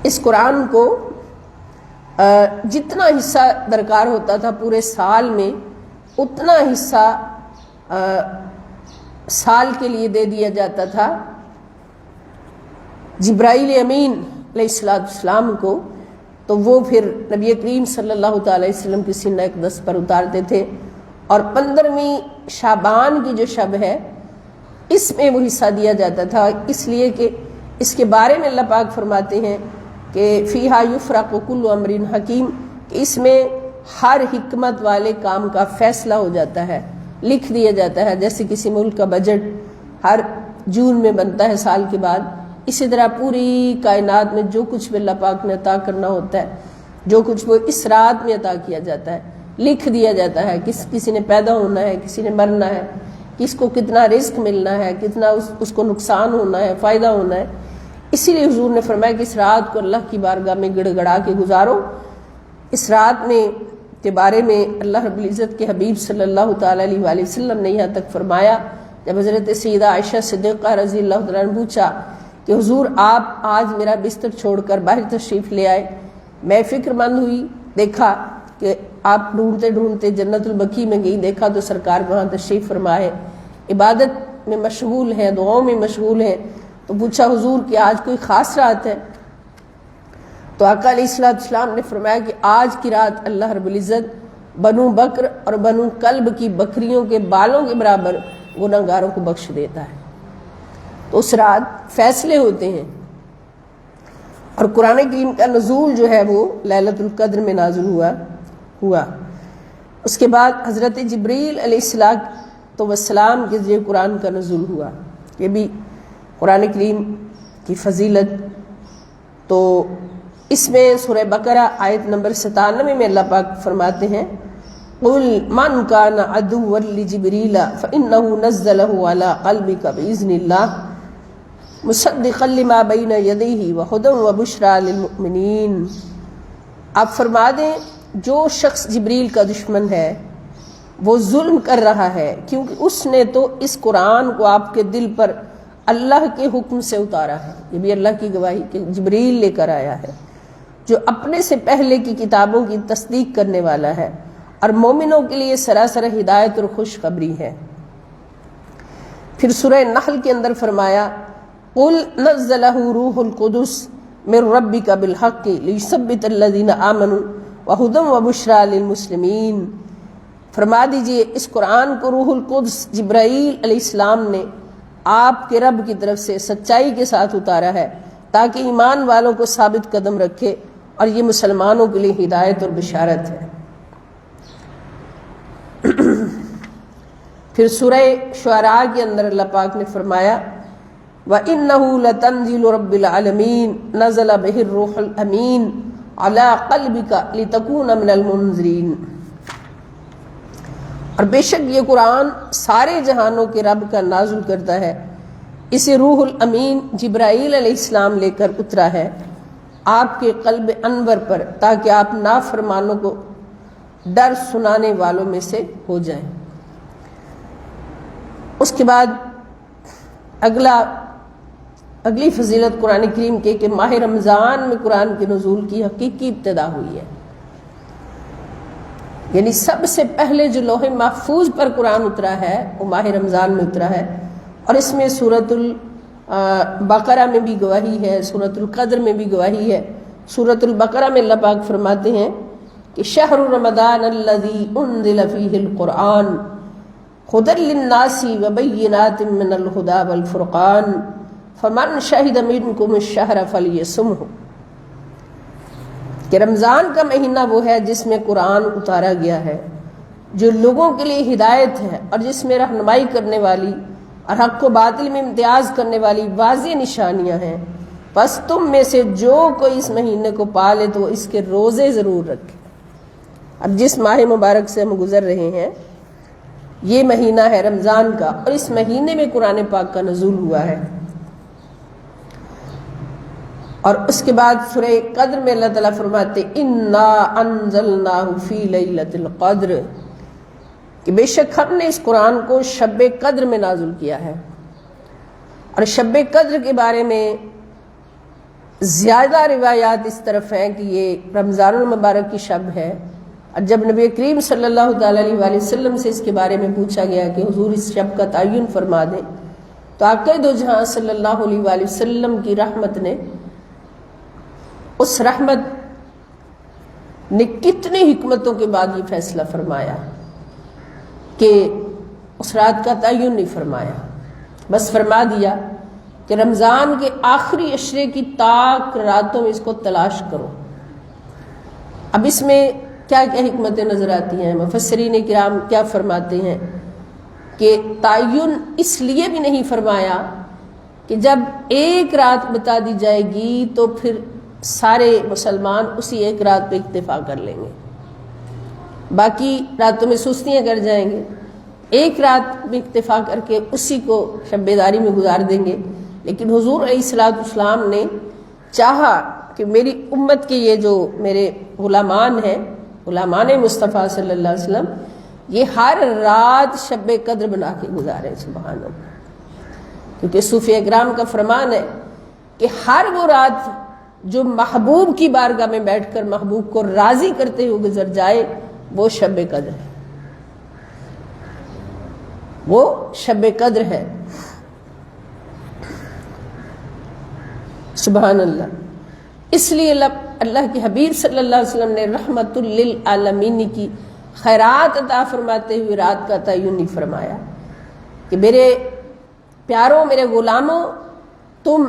اس قرآن کو جتنا حصہ درکار ہوتا تھا پورے سال میں، اتنا حصہ سال کے لیے دے دیا جاتا تھا جبرائیل امین علیہ السلام کو، تو وہ پھر نبی کریم صلی اللہ تعالی وسلم کی سینہ اقدس پر اتارتے تھے، اور 15ویں شعبان کی جو شب ہے اس میں وہ حصہ دیا جاتا تھا، اس لیے کہ اس کے بارے میں اللہ پاک فرماتے ہیں کہ فیہا یفرق کل امر حکیم، کہ اس میں ہر حکمت والے کام کا فیصلہ ہو جاتا ہے، لکھ دیا جاتا ہے۔ جیسے کسی ملک کا بجٹ ہر جون میں بنتا ہے سال کے بعد، اسی طرح پوری کائنات میں جو کچھ بھی اللہ پاک نے عطا کرنا ہوتا ہے، جو کچھ وہ اس رات میں عطا کیا جاتا ہے، لکھ دیا جاتا ہے، کسی نے پیدا ہونا ہے، کسی نے مرنا ہے، کس کو کتنا رزق ملنا ہے، کتنا اس کو نقصان ہونا ہے، فائدہ ہونا ہے۔ اسی لیے حضور نے فرمایا کہ اس رات کو اللہ کی بارگاہ میں گڑ گڑا کے گزارو۔ اس رات میں کے بارے میں اللہ رب العزت کے حبیب صلی اللہ تعالی علیہ وآلہ وسلم نے یہاں تک فرمایا، جب حضرت سیدہ عائشہ صدیقہ رضی اللہ تعالیٰ عنہ پوچھا کہ حضور آپ آج میرا بستر چھوڑ کر باہر تشریف لے آئے، میں فکر مند ہوئی، دیکھا کہ آپ ڈھونڈتے ڈھونڈتے جنت البقیع میں گئی، دیکھا تو سرکار وہاں تشریف فرمائے، عبادت میں مشغول ہیں، دعاؤں میں مشغول ہیں، تو پوچھا حضور کہ آج کوئی خاص رات ہے؟ تو آقا علیہ السلام نے فرمایا کہ آج کی رات اللہ رب العزت بنو بکر اور بنو کلب کی بکریوں کے بالوں کے برابر گناہگاروں کو بخش دیتا ہے۔ تو اس رات فیصلے ہوتے ہیں، اور قرآن کریم کا نزول جو ہے وہ لیلۃ القدر میں نازل ہوا۔ اس کے بعد حضرت جبریل علیہ السلام کے ذریعے قرآن کا نزول ہوا۔ یہ بھی قرآن کریم کی فضیلت۔ تو اس میں سورہ بقرہ آیت نمبر 97 میں اللہ پاک فرماتے ہیں قُلْ مَنْ كَانَ عَدُوًّا لِجِبْرِيلَ فَإِنَّهُ نَزَّلَهُ عَلَىٰ قَلْبِكَ بِإِذْنِ اللَّهِ مُصَدِّقًا لِمَا بَيْنَ يَدَيْهِ وَهُدًى وَبُشْرَىٰ لِلْمُؤْمِنِينَ۔ آپ فرما دیں جو شخص جبریل کا دشمن ہے وہ ظلم کر رہا ہے، کیونکہ اس نے تو اس قرآن کو آپ کے دل پر اللہ کے حکم سے اتارا ہے۔ یہ بھی اللہ کی گواہی کہ جبریل لے کر آیا ہے، جو اپنے سے پہلے کی کتابوں کی تصدیق کرنے والا ہے اور مومنوں کے لیے سراسر ہدایت اور خوشخبری ہے۔ پھر سورہ نحل کے اندر فرمایا قُلْ نَزَّلَهُ روح القدس من ربک بالحق لیثبت الذین آمنوا وہدی وبشریٰ للمسلمین۔ فرما دیجئے اس قرآن کو روح القدس جبرائیل علیہ السلام نے آپ کے رب کی طرف سے سچائی کے ساتھ اتارا ہے تاکہ ایمان والوں کو ثابت قدم رکھے، اور یہ مسلمانوں کے لیے ہدایت اور بشارت ہے۔ پھر سورہ شعراء کے اندر اللہ پاک نے فرمایا وَإِنَّهُ لَتَنزِيلُ رَبِّ الْعَالَمِينَ نَزَلَ بِهِ الرُّوحُ الْأَمِينُ عَلَىٰ قَلْبِكَ لِتَكُونَ مِنَ الْمُنذِرِينَ۔ اور بے شک یہ قرآن سارے جہانوں کے رب کا نازل کرتا ہے، اسے روح الامین جبرائیل علیہ السلام لے کر اترا ہے آپ کے قلب انور پر، تاکہ آپ نافرمانوں کو ڈر سنانے والوں میں سے ہو جائیں۔ اس کے بعد اگلی فضیلت قرآن کریم کے کہ ماہ رمضان میں قرآن کے نزول کی حقیقی ابتدا ہوئی ہے، یعنی سب سے پہلے جو لوح محفوظ پر قرآن اترا ہے وہ ماہ رمضان میں اترا ہے، اور اس میں سورۃ البقرہ میں بھی گواہی ہے، سورۃ القدر میں بھی گواہی ہے۔ سورۃ البقرہ میں اللہ پاک فرماتے ہیں کہ شہر رمضان الذی انزل فیہ القرآن ھدی للناس وبینات من الھدی والفرقان فمن شہد منکم الشہر فلیصمہ۔ کہ رمضان کا مہینہ وہ ہے جس میں قرآن اتارا گیا ہے، جو لوگوں کے لیے ہدایت ہے اور جس میں رہنمائی کرنے والی اور حق و باطل میں امتیاز کرنے والی واضح نشانیاں ہیں، پس تم میں سے جو کوئی اس مہینے کو پالے تو وہ اس کے روزے ضرور رکھے۔ اب جس ماہ مبارک سے ہم گزر رہے ہیں یہ مہینہ ہے رمضان کا، اور اس مہینے میں قرآن پاک کا نزول ہوا ہے۔ اور اس کے بعد سورہ قدر میں اللہ تعالیٰ فرماتے انا انزلناہ فی لیلۃ القدر، کہ بے شک ہم نے اس قرآن کو شب قدر میں نازل کیا ہے۔ اور شب قدر کے بارے میں زیادہ روایات اس طرف ہیں کہ یہ رمضان المبارک کی شب ہے، اور جب نبی کریم صلی اللہ تعالیٰ علیہ وآلہ وسلم سے اس کے بارے میں پوچھا گیا کہ حضور اس شب کا تعین فرما دیں، تو آقا دو جہاں صلی اللہ علیہ وآلہ وسلم کی رحمت نے، اس رحمت نے کتنی حکمتوں کے بعد یہ فیصلہ فرمایا کہ اس رات کا تعین نہیں فرمایا، بس فرما دیا کہ رمضان کے آخری عشرے کی تاک راتوں میں اس کو تلاش کرو۔ اب اس میں کیا کیا حکمتیں نظر آتی ہیں؟ مفسرین کرام کیا فرماتے ہیں کہ تعین اس لیے بھی نہیں فرمایا کہ جب ایک رات بتا دی جائے گی تو پھر سارے مسلمان اسی ایک رات پہ اکتفا کر لیں گے، باقی راتوں میں سستیاں کر جائیں گے، ایک رات میں اکتفا کر کے اسی کو شب بیداری میں گزار دیں گے۔ لیکن حضور علیہ الصلوۃ والسلام نے چاہا کہ میری امت کے یہ جو میرے غلامان ہیں، غلامان مصطفیٰ صلی اللہ علیہ وسلم، یہ ہر رات شب قدر بنا کے گزارے۔ سبحان اللہ، کیونکہ صوفیہ اکرام کا فرمان ہے کہ ہر وہ رات جو محبوب کی بارگاہ میں بیٹھ کر محبوب کو راضی کرتے ہوئے گزر جائے وہ شب قدر ہے، وہ شب قدر ہے۔ سبحان اللہ۔ اس لیے اللہ کے حبیب صلی اللہ علیہ وسلم نے رحمت للعالمین کی خیرات عطا فرماتے ہوئے رات کا تعین نہیں فرمایا کہ میرے پیاروں، میرے غلاموں، تم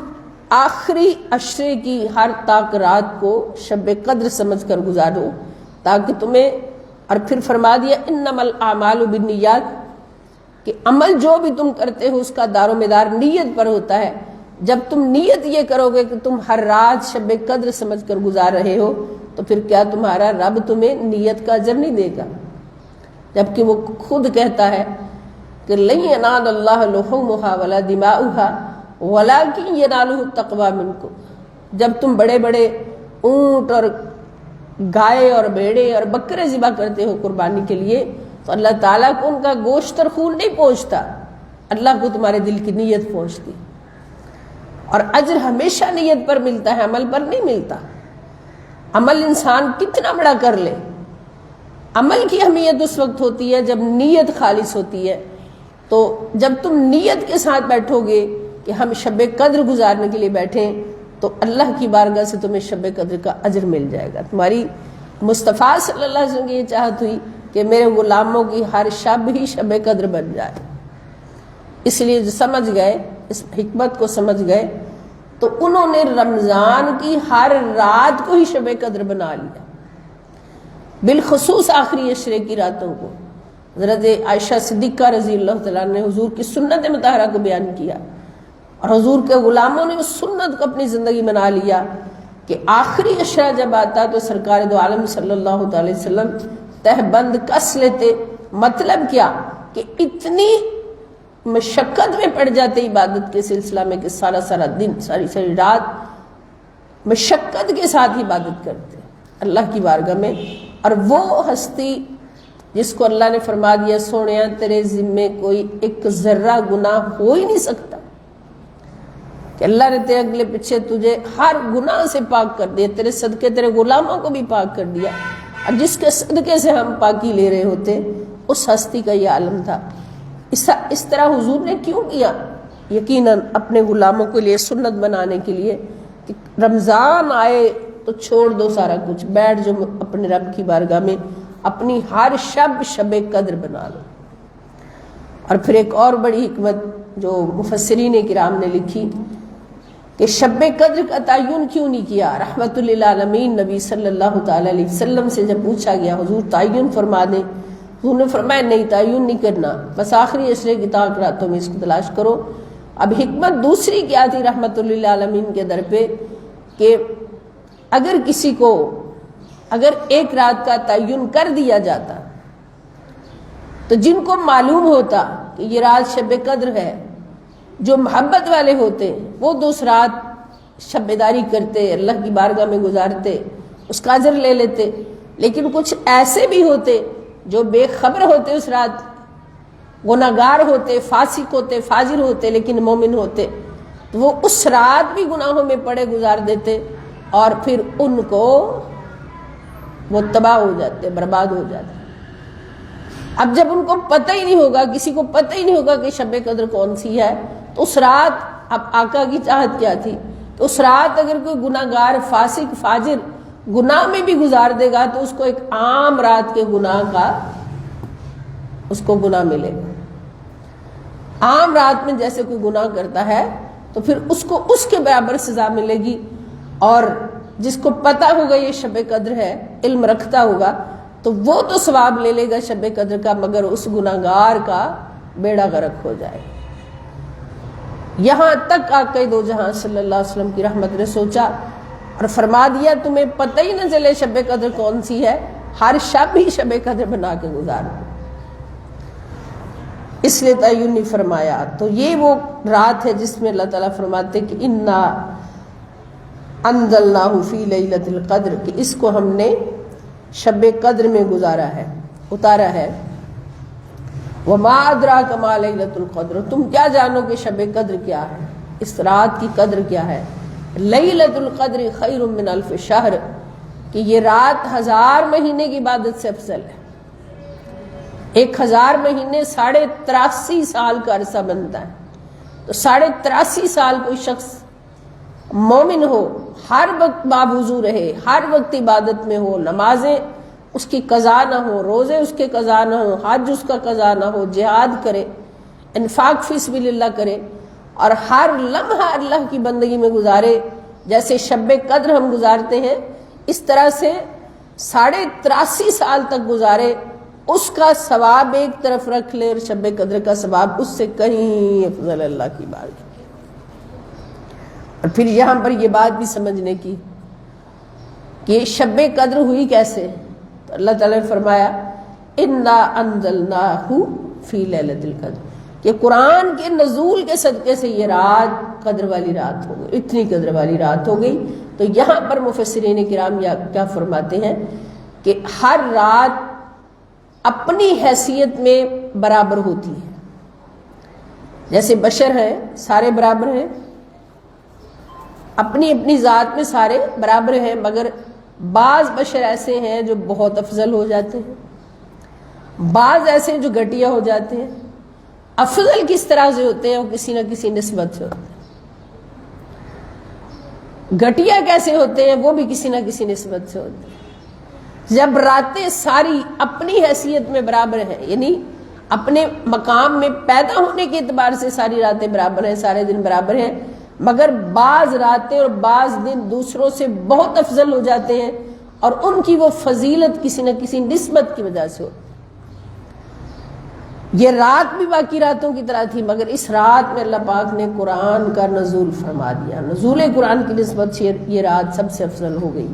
آخری عشرے کی ہر تاک رات کو شب قدر سمجھ کر گزارو تاکہ تمہیں، اور پھر فرما دیا انما الاعمال بالنیات، کہ عمل جو بھی تم کرتے ہو اس کا دار و مدار نیت پر ہوتا ہے۔ جب تم نیت یہ کرو گے کہ تم ہر رات شب قدر سمجھ کر گزار رہے ہو تو پھر کیا تمہارا رب تمہیں نیت کا اجر نہیں دے گا؟ جبکہ وہ خود کہتا ہے کہ لن ینال اللہ لحومھا ولا دماؤھا ولکن ینالہ التقوی منکم۔ جب تم بڑے بڑے اونٹ اور گائے اور بھیڑے اور بکرے ذبح کرتے ہو قربانی کے لیے تو اللہ تعالیٰ کو ان کا گوشت اور خون نہیں پہنچتا، اللہ کو تمہارے دل کی نیت پہنچتی، اور اجر ہمیشہ نیت پر ملتا ہے، عمل پر نہیں ملتا۔ عمل انسان کتنا بڑا کر لے، عمل کی اہمیت اس وقت ہوتی ہے جب نیت خالص ہوتی ہے۔ تو جب تم نیت کے ساتھ بیٹھو گے کہ ہم شب قدر گزارنے کے لیے بیٹھیں تو اللہ کی بارگاہ سے تمہیں شب قدر کا اجر مل جائے گا۔ تمہاری مصطفیٰ صلی اللہ علیہ وسلم کی یہ چاہت ہوئی کہ میرے غلاموں کی ہر شب ہی شب قدر بن جائے، اس لیے جو سمجھ گئے، اس حکمت کو سمجھ گئے تو انہوں نے رمضان کی ہر رات کو ہی شب قدر بنا لیا، بالخصوص آخری عشرے کی راتوں کو۔ حضرت عائشہ صدیقہ رضی اللہ تعالیٰ نے حضور کی سنت مطہرہ کو بیان کیا، اور حضور کے غلاموں نے اس سنت کو اپنی زندگی بنا لیا کہ آخری عشرہ جب آتا تو سرکار دو عالم صلی اللہ علیہ وسلم تہ بند کس لیتے۔ مطلب کیا کہ اتنی مشقت میں پڑ جاتے عبادت کے سلسلہ میں کہ سارا سارا دن، ساری ساری رات مشقت کے ساتھ عبادت کرتے اللہ کی بارگاہ میں۔ اور وہ ہستی جس کو اللہ نے فرما دیا سونیا تیرے ذمے کوئی ایک ذرہ گناہ ہو ہی نہیں سکتا، کہ اللہ نے تیرے اگلے پیچھے تجھے ہر گناہ سے پاک کر دیا، تیرے صدقے تیرے غلاموں کو بھی پاک کر دیا، اور جس کے صدقے سے ہم پاکی لے رہے ہوتے اس ہستی کا یہ عالم تھا۔ اس طرح حضور نے کیوں کیا؟ یقیناً اپنے غلاموں کے لیے سنت بنانے کے لیے کہ رمضان آئے تو چھوڑ دو سارا کچھ، بیٹھ جو اپنے رب کی بارگاہ میں، اپنی ہر شب شب قدر بنا لو۔ اور پھر ایک اور بڑی حکمت جو مفسرین کرام نے لکھی کہ شب قدر کا تعین کیوں نہیں کیا؟ رحمت للعالمین نبی صلی اللہ تعالی علیہ وسلم سے جب پوچھا گیا حضور تعین فرما دیں، حضور نے فرمایا نہیں، تعین نہیں کرنا، بس آخری عشرے کی تاک راتوں میں اس کی تلاش کرو۔ اب حکمت دوسری کیا تھی رحمت للعالمین کے در پہ کہ اگر کسی کو اگر ایک رات کا تعین کر دیا جاتا تو جن کو معلوم ہوتا کہ یہ رات شب قدر ہے، جو محبت والے ہوتے وہ دوسری رات شب بیداری کرتے، اللہ کی بارگاہ میں گزارتے، اس کا اجر لے لیتے۔ لیکن کچھ ایسے بھی ہوتے جو بے خبر ہوتے، اس رات گناہگار ہوتے، فاسق ہوتے، فاجر ہوتے، لیکن مومن ہوتے، تو وہ اس رات بھی گناہوں میں پڑے گزار دیتے، اور پھر ان کو وہ تباہ ہو جاتے، برباد ہو جاتے۔ اب جب ان کو پتہ ہی نہیں ہوگا، کسی کو پتہ ہی نہیں ہوگا کہ شب قدر کون سی ہے، تو اس رات اب آقا کی چاہت کیا تھی کہ اس رات اگر کوئی گناہگار فاسق فاجر گناہ میں بھی گزار دے گا تو اس کو ایک عام رات کے گناہ کا اس کو گناہ ملے گا۔ عام رات میں جیسے کوئی گناہ کرتا ہے تو پھر اس کو اس کے برابر سزا ملے گی، اور جس کو پتہ ہوگا یہ شب قدر ہے، علم رکھتا ہوگا، تو وہ تو ثواب لے لے گا شب قدر کا، مگر اس گناہگار کا بیڑا غرق ہو جائے۔ یہاں تک آقا دو جہاں صلی اللہ علیہ وسلم کی رحمت نے سوچا اور فرما دیا تمہیں پتہ ہی نہ چلے شب قدر کون سی ہے، ہر شب ہی شب قدر بنا کے گزارو، اس لیے تعین نہیں فرمایا۔ تو یہ وہ رات ہے جس میں اللہ تعالیٰ فرماتے کہ انا انزلناہ فی لیلۃ القدر، کہ اس کو ہم نے شب قدر میں گزارا ہے، اتارا ہے۔ وما ادراک ما لیلۃ القدر، تم کیا جانو کہ شب قدر کیا ہے، اس رات کی قدر کیا ہے۔ لیلۃ القدر خیر من الف شہر، کہ یہ رات 1000 مہینے کی عبادت سے افضل ہے۔ 1000 مہینے 83.5 سال کا عرصہ بنتا ہے، تو 83.5 سال کوئی شخص مومن ہو، ہر وقت باوضو رہے، ہر وقت عبادت میں ہو، نمازیں اس کی قضا نہ ہو، روزے اس کے قضا نہ ہو، حج اس کا قضا نہ ہو، جہاد کرے، انفاق فی سبیل اللہ کرے اور ہر لمحہ اللہ کی بندگی میں گزارے، جیسے شب قدر ہم گزارتے ہیں اس طرح سے 83.5 سال تک گزارے، اس کا ثواب ایک طرف رکھ لے اور شب قدر کا ثواب اس سے کہیں افضل اللہ کی بارگاہ۔ اور پھر یہاں پر یہ بات بھی سمجھنے کی کہ شب قدر ہوئی کیسے، تو اللہ تعالیٰ نے فرمایا انا انزلناہ فی لیلۃ القدر، کہ قرآن کے نزول کے صدقے سے یہ رات قدر والی رات ہو گئی، اتنی قدر والی رات ہو گئی۔ تو یہاں پر مفسرین کرام کیا فرماتے ہیں کہ ہر رات اپنی حیثیت میں برابر ہوتی ہے، جیسے بشر ہیں سارے برابر ہیں، اپنی اپنی ذات میں سارے برابر ہیں، مگر بعض بشر ایسے ہیں جو بہت افضل ہو جاتے ہیں، بعض ایسے ہیں جو گھٹیا ہو جاتے ہیں۔ افضل کس طرح سے ہوتے ہیں؟ وہ کسی نہ کسی نسبت سے ہوتے ہیں۔ گھٹیا کیسے ہوتے ہیں؟ وہ بھی کسی نہ کسی نسبت سے ہوتے ہیں۔ جب راتیں ساری اپنی حیثیت میں برابر ہیں، یعنی اپنے مقام میں پیدا ہونے کے اعتبار سے ساری راتیں برابر ہیں، سارے دن برابر ہیں، مگر بعض راتیں اور بعض دن دوسروں سے بہت افضل ہو جاتے ہیں اور ان کی وہ فضیلت کسی نہ کسی نسبت کی وجہ سے ہوتی ہے۔ یہ رات بھی باقی راتوں کی طرح تھی، مگر اس رات میں اللہ پاک نے قرآن کا نزول فرما دیا، نزول قرآن کی نسبت سے یہ رات سب سے افضل ہو گئی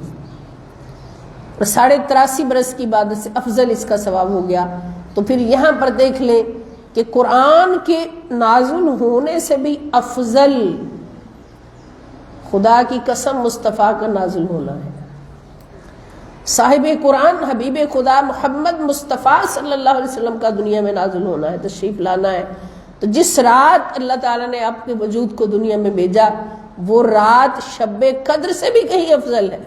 اور 83.5 برس کی عبادت سے افضل اس کا ثواب ہو گیا۔ تو پھر یہاں پر دیکھ لیں کہ قرآن کے نازل ہونے سے بھی افضل خدا کی قسم مصطفیٰ کا نازل ہونا ہے۔ صاحب قرآن حبیب خدا محمد مصطفیٰ صلی اللہ علیہ وسلم کا دنیا میں نازل ہونا ہے، تشریف لانا ہے۔ تو جس رات اللہ تعالیٰ نے آپ کے وجود کو دنیا میں بھیجا، وہ رات شب قدر سے بھی کہیں افضل ہے۔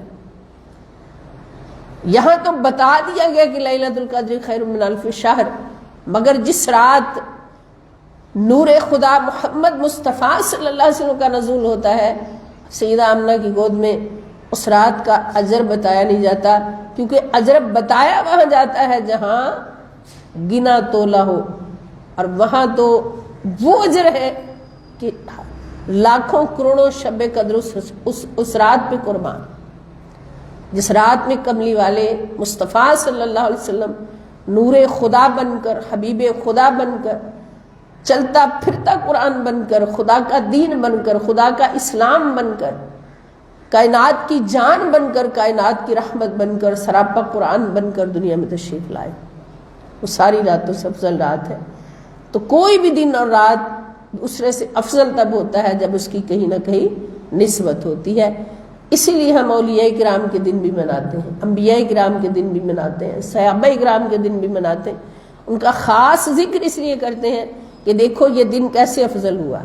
یہاں تو بتا دیا گیا کہ لیلۃ القدر خیر من الف شہر، مگر جس رات نور خدا محمد مصطفیٰ صلی اللہ علیہ وسلم کا نزول ہوتا ہے سیدہ آمنہ کی گود میں، اس رات کا اجر بتایا نہیں جاتا، کیونکہ اجر بتایا وہاں جاتا ہے جہاں گنا تولا ہو، اور وہاں تو وہ اجر ہے کہ لاکھوں کروڑوں شب قدر اس رات پہ قربان، جس رات میں کملی والے مصطفیٰ صلی اللہ علیہ وسلم نور خدا بن کر، حبیب خدا بن کر، چلتا پھرتا قرآن بن کر، خدا کا دین بن کر، خدا کا اسلام بن کر، کائنات کی جان بن کر، کائنات کی رحمت بن کر، سراپا قرآن بن کر دنیا میں تشریف لائے۔ وہ ساری راتوں سے افضل رات ہے۔ تو کوئی بھی دن اور رات دوسرے سے افضل تب ہوتا ہے جب اس کی کہیں نہ کہیں نسبت ہوتی ہے۔ اسی لیے ہم اولیاء کرام کے دن بھی مناتے ہیں، انبیاء کرام کے دن بھی مناتے ہیں، صحابہ کرام کے دن بھی مناتے ہیں۔ ان کا خاص ذکر اس لیے کرتے ہیں کہ دیکھو یہ دن کیسے افضل ہوا،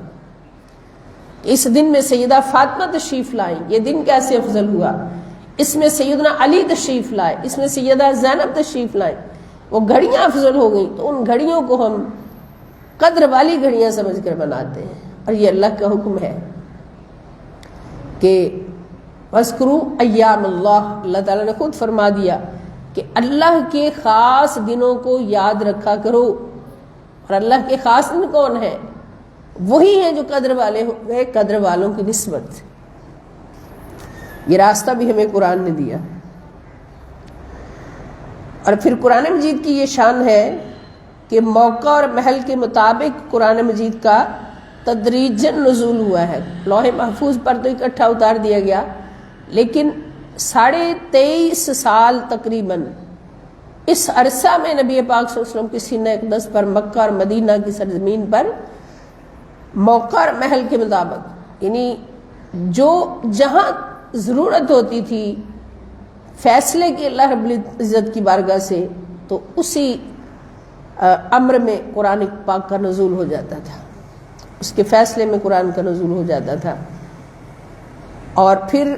اس دن میں سیدہ فاطمہ تشریف لائیں، یہ دن کیسے افضل ہوا، اس میں سیدنا علی تشریف لائے، اس میں سیدہ زینب تشریف لائیں، وہ گھڑیاں افضل ہو گئیں، تو ان گھڑیوں کو ہم قدر والی گھڑیاں سمجھ کر بناتے ہیں۔ اور یہ اللہ کا حکم ہے کہ وَاذْكُرُوا أَيَّامَ اللَّهِ، اللہ تعالیٰ نے خود فرما دیا کہ اللہ کے خاص دنوں کو یاد رکھا کرو۔ اور اللہ کے خاص دن کون ہیں؟ وہی ہیں جو قدر والے ہو گئے، قدر والوں کی نسبت۔ یہ راستہ بھی ہمیں قرآن نے دیا۔ اور پھر قرآن مجید کی یہ شان ہے کہ موقع اور محل کے مطابق قرآن مجید کا تدریجاً نزول ہوا ہے۔ لوح محفوظ پر تو اکٹھا اتار دیا گیا، لیکن 23.5 سال تقریباً اس عرصہ میں نبی پاک صلی اللہ علیہ وسلم کی سینہ اقدس پر، مکہ اور مدینہ کی سرزمین پر موقع اور محل کے مطابق، یعنی جو جہاں ضرورت ہوتی تھی فیصلے کی اللہ رب العزت کی بارگاہ سے، تو اسی امر میں قرآن پاک کا نزول ہو جاتا تھا، اس کے فیصلے میں قرآن کا نزول ہو جاتا تھا۔ اور پھر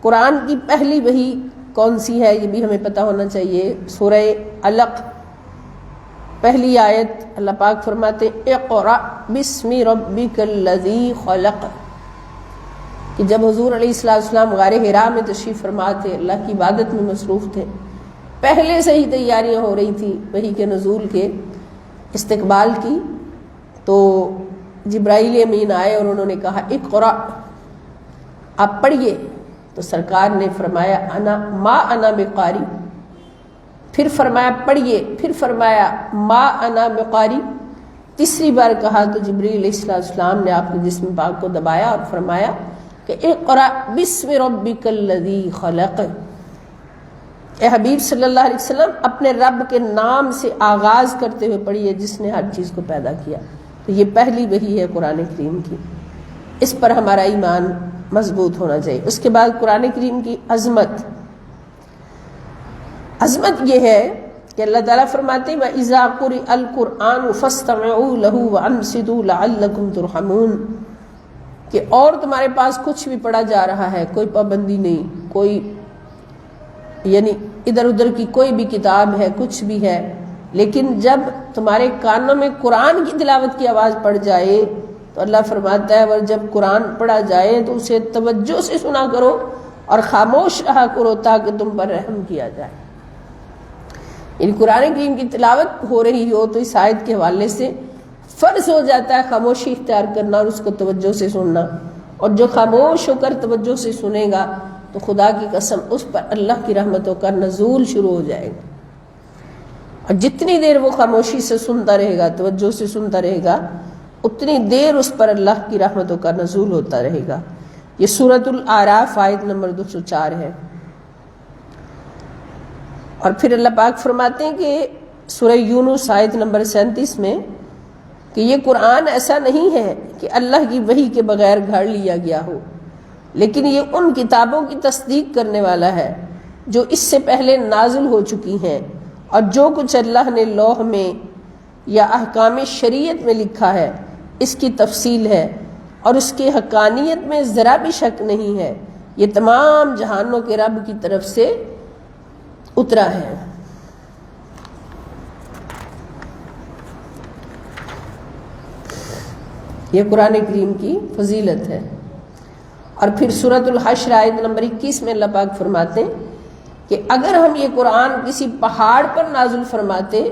قرآن کی پہلی وحی کون سی ہے یہ بھی ہمیں پتہ ہونا چاہیے۔ سورہ علق پہلی آیت اللہ پاک فرماتے اقرأ بسم ربک الذی خلق، کہ جب حضور علیہ السلام غار حرا میں تشریف فرما تھے، اللہ کی عبادت میں مصروف تھے، پہلے سے ہی تیاریاں ہو رہی تھی وحی کے نزول کے استقبال کی. تو جبرائیل امین آئے اور انہوں نے کہا اقرأ، آپ پڑھیے. تو سرکار نے فرمایا انا بقاری. پھر فرمایا پڑھیے. پھر فرمایا ما انا بقاری. تیسری بار کہا تو جبریل علیہ السلام نے آپ کے جسم پاک کو دبایا اور فرمایا کہ اقرأ بسم ربک الذی خلق. اے حبیب صلی اللہ علیہ وسلم اپنے رب کے نام سے آغاز کرتے ہوئے پڑھیے جس نے ہر چیز کو پیدا کیا. تو یہ پہلی وحی ہے قرآن کریم کی، اس پر ہمارا ایمان مضبوط ہونا چاہیے. اس کے بعد قرآن کریم کی عظمت یہ ہے کہ اللہ تعالیٰ فرماتے ہیں وَإِذَا قُرِئَ الْقُرْآنُ فَاسْتَمِعُوا لَهُ وَأَنصِتُوا لَعَلَّكُمْ تُرْحَمُونَ، کہ اور تمہارے پاس کچھ بھی پڑھا جا رہا ہے، کوئی پابندی نہیں، کوئی یعنی ادھر ادھر کی کوئی بھی کتاب ہے، کچھ بھی ہے، لیکن جب تمہارے کانوں میں قرآن کی تلاوت کی آواز پڑ جائے تو اللہ فرماتا ہے اور جب قرآن پڑھا جائے تو اسے توجہ سے سنا کرو اور خاموش رہا کرو تاکہ تم پر رحم کیا جائے. یعنی قرآن کریم کی تلاوت ہو رہی ہو تو اس آیت کے حوالے سے فرض ہو جاتا ہے خاموشی اختیار کرنا اور اس کو توجہ سے سننا. اور جو خاموش ہو کر توجہ سے سنے گا تو خدا کی قسم اس پر اللہ کی رحمتوں کا نزول شروع ہو جائے گا. اور جتنی دیر وہ خاموشی سے سنتا رہے گا، توجہ سے سنتا رہے گا، اتنی دیر اس پر اللہ کی رحمتوں کا نزول ہوتا رہے گا. یہ سورۃ الاعراف آیت نمبر 204 ہے. اور پھر اللہ پاک فرماتے ہیں کہ سورہ یونس آیت نمبر 37 میں کہ یہ قرآن ایسا نہیں ہے کہ اللہ کی وحی کے بغیر گھڑ لیا گیا ہو، لیکن یہ ان کتابوں کی تصدیق کرنے والا ہے جو اس سے پہلے نازل ہو چکی ہیں، اور جو کچھ اللہ نے لوح میں یا احکام شریعت میں لکھا ہے اس کی تفصیل ہے، اور اس کی حقانیت میں ذرا بھی شک نہیں ہے. یہ تمام جہانوں کے رب کی طرف سے اترا ہے. یہ قرآن کریم کی فضیلت ہے. اور پھر سورۃ الحشر آیت نمبر 21 میں اللہ پاک فرماتے ہیں کہ اگر ہم یہ قرآن کسی پہاڑ پر نازل فرماتے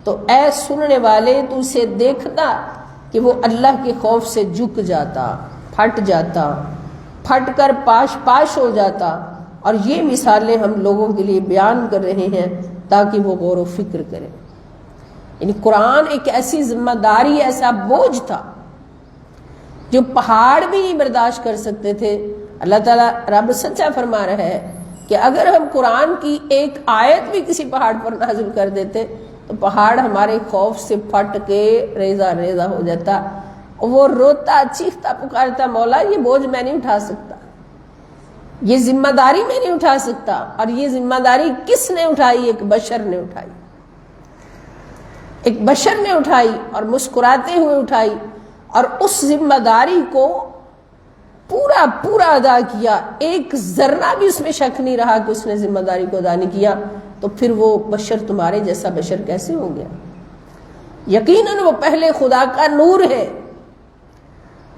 تو اے سننے والے تو اسے دیکھتا کہ وہ اللہ کے خوف سے جھک جاتا، پھٹ کر پاش ہو جاتا. اور یہ مثالیں ہم لوگوں کے لیے بیان کر رہے ہیں تاکہ وہ غور و فکر کریں. یعنی قرآن ایک ایسی ذمہ داری، ایسا بوجھ تھا جو پہاڑ بھی نہیں برداشت کر سکتے تھے. اللہ تعالیٰ رب سچا فرما رہا ہے کہ اگر ہم قرآن کی ایک آیت بھی کسی پہاڑ پر نازل کر دیتے تو پہاڑ ہمارے خوف سے پھٹ کے ریزہ ریزہ ہو جاتا. وہ روتا، چیختا، پکارتا مولا یہ بوجھ میں نہیں اٹھا سکتا، یہ ذمہ داری میں نہیں اٹھا سکتا. اور یہ ذمہ داری کس نے اٹھائی؟ ایک بشر نے اٹھائی، ایک بشر نے اٹھائی اور مسکراتے ہوئے اٹھائی، اور اس ذمہ داری کو پورا ادا کیا. ایک ذرہ بھی اس میں شک نہیں رہا کہ اس نے ذمہ داری کو ادا نہیں کیا. تو پھر وہ بشر تمہارے جیسا بشر کیسے ہو گیا؟ یقیناً وہ پہلے خدا کا نور ہے،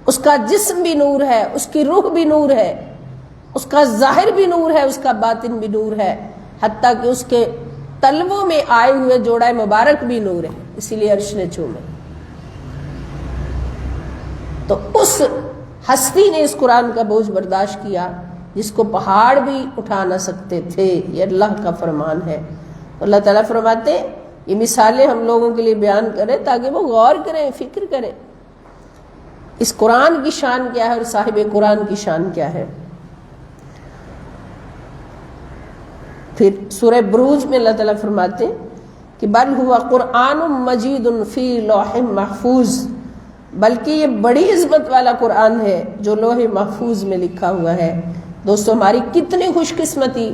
اس کا جسم بھی نور ہے، اس کی روح بھی نور ہے، اس کا ظاہر بھی نور ہے، اس کا باطن بھی نور ہے، حتیٰ کہ اس کے تلووں میں آئے ہوئے جوڑا مبارک بھی نور ہے، اسی لیے عرش نے چومے. تو اس ہستی نے اس قرآن کا بوجھ برداشت کیا جس کو پہاڑ بھی اٹھا نہ سکتے تھے. یہ اللہ کا فرمان ہے. اللہ تعالیٰ فرماتے ہیں یہ مثالیں ہم لوگوں کے لیے بیان کریں تاکہ وہ غور کریں، فکر کریں اس قرآن کی شان کیا ہے اور صاحب قرآن کی شان کیا ہے. پھر سورہ بروج میں اللہ تعالیٰ فرماتے ہیں کہ بل ہوا قرآن مجید فی لوح محفوظ، بلکہ یہ بڑی عظمت والا قرآن ہے جو لوح محفوظ میں لکھا ہوا ہے. دوستو ہماری کتنی خوش قسمتی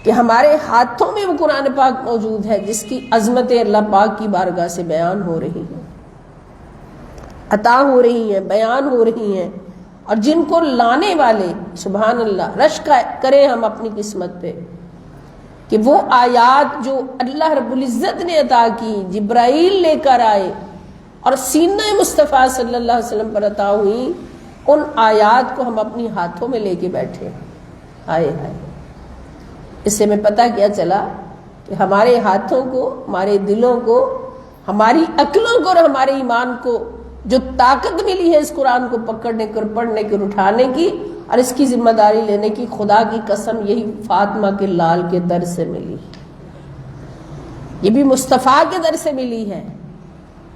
کہ ہمارے ہاتھوں میں وہ قرآن پاک موجود ہے جس کی عظمت اللہ پاک کی بارگاہ سے بیان ہو رہی ہیں، عطا ہو رہی ہیں، بیان ہو رہی ہیں، اور جن کو لانے والے سبحان اللہ رشک کریں ہم اپنی قسمت پہ کہ وہ آیات جو اللہ رب العزت نے عطا کی، جبرائیل لے کر آئے اور سینہ مصطفیٰ صلی اللہ علیہ وسلم پر عطا ہوئی، ان آیات کو ہم اپنی ہاتھوں میں لے کے بیٹھے. آئے اس سے ہمیں پتہ کیا چلا کہ ہمارے ہاتھوں کو، ہمارے دلوں کو، ہماری عقلوں کو اور ہمارے ایمان کو جو طاقت ملی ہے اس قرآن کو پکڑنے کی اور پڑھنے کی اور اٹھانے کی اور اس کی ذمہ داری لینے کی، خدا کی قسم یہی فاطمہ کے لال کے در سے ملی، یہ بھی مصطفیٰ کے در سے ملی ہے۔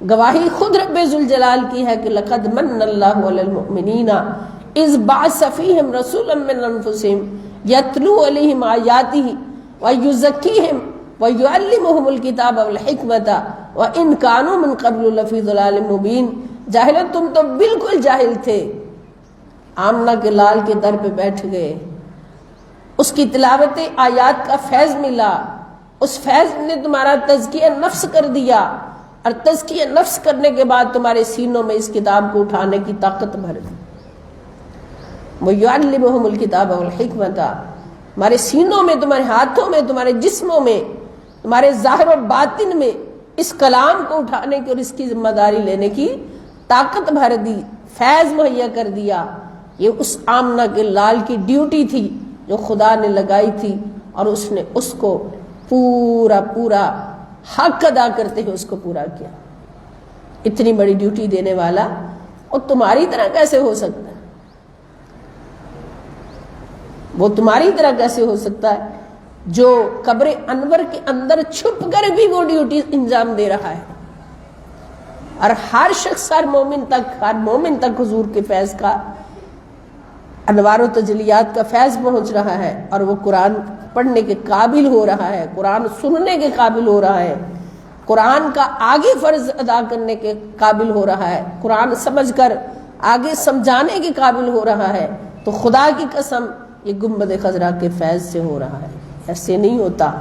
گواہی خود رب ذوالجلال کی ہے کہ لقد من اللہ علی المؤمنین اذ بعث فیہم رسولا من انفسہم یتلو علیہم آیاتہ ویزکیہم ویعلمہم الکتاب والحکمۃ وان کانوا من قبل لفی ضلال مبین۔ جاہلو تم تو بالکل جاہل تھے، آمنہ کے لال کے در پہ بیٹھ گئے، اس کی تلاوت آیات کا فیض ملا، اس فیض نے تمہارا تزکیہ نفس کر دیا، اور تزکیہ نفس کرنے کے بعد تمہارے سینوں میں اس کتاب کو اٹھانے کی طاقت بھر دی۔ وَيُعَلِّمُهُمُ الْكِتَابَ وَالْحِكْمَةَ، تمہارے سینوں میں، تمہارے ہاتھوں میں، تمہارے جسموں میں، تمہارے ظاہر و باطن میں اس کلام کو اٹھانے کی اور اس کی ذمہ داری لینے کی طاقت بھر دی، فیض مہیا کر دیا۔ یہ اس آمنہ کے لال کی ڈیوٹی تھی جو خدا نے لگائی تھی، اور اس نے اس کو پورا حق ادا کرتے ہوئے اس کو پورا کیا۔ اتنی بڑی ڈیوٹی دینے والا اور تمہاری طرح کیسے ہو سکتا ہے؟ وہ تمہاری طرح کیسے ہو سکتا ہے جو قبر انور کے اندر چھپ کر بھی وہ ڈیوٹی انجام دے رہا ہے، اور ہر شخص، ہر مومن تک حضور کے فیض کا، انوار و تجلیات کا فیض پہنچ رہا ہے، اور وہ قرآن پڑھنے کے قابل ہو رہا ہے، قرآن سننے کے قابل ہو رہا ہے، قرآن کا آگے فرض ادا کرنے کے قابل ہو رہا ہے، قرآن سمجھ کر آگے سمجھانے کے قابل ہو رہا ہے۔ تو خدا کی قسم یہ گنبد خضرا کے فیض سے ہو رہا ہے، ایسے نہیں ہوتا۔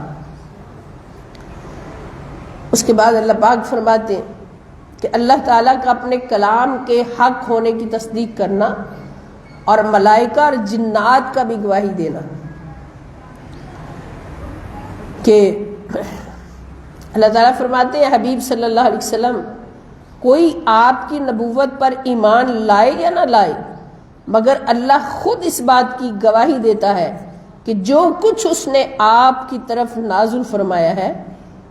اس کے بعد اللہ پاک فرماتے ہیں کہ اللہ تعالیٰ کا اپنے کلام کے حق ہونے کی تصدیق کرنا اور ملائکہ اور جنات کا بھی گواہی دینا کہ اللہ تعالیٰ فرماتے ہیں حبیب صلی اللہ علیہ وسلم، کوئی آپ کی نبوت پر ایمان لائے یا نہ لائے، مگر اللہ خود اس بات کی گواہی دیتا ہے کہ جو کچھ اس نے آپ کی طرف نازل فرمایا ہے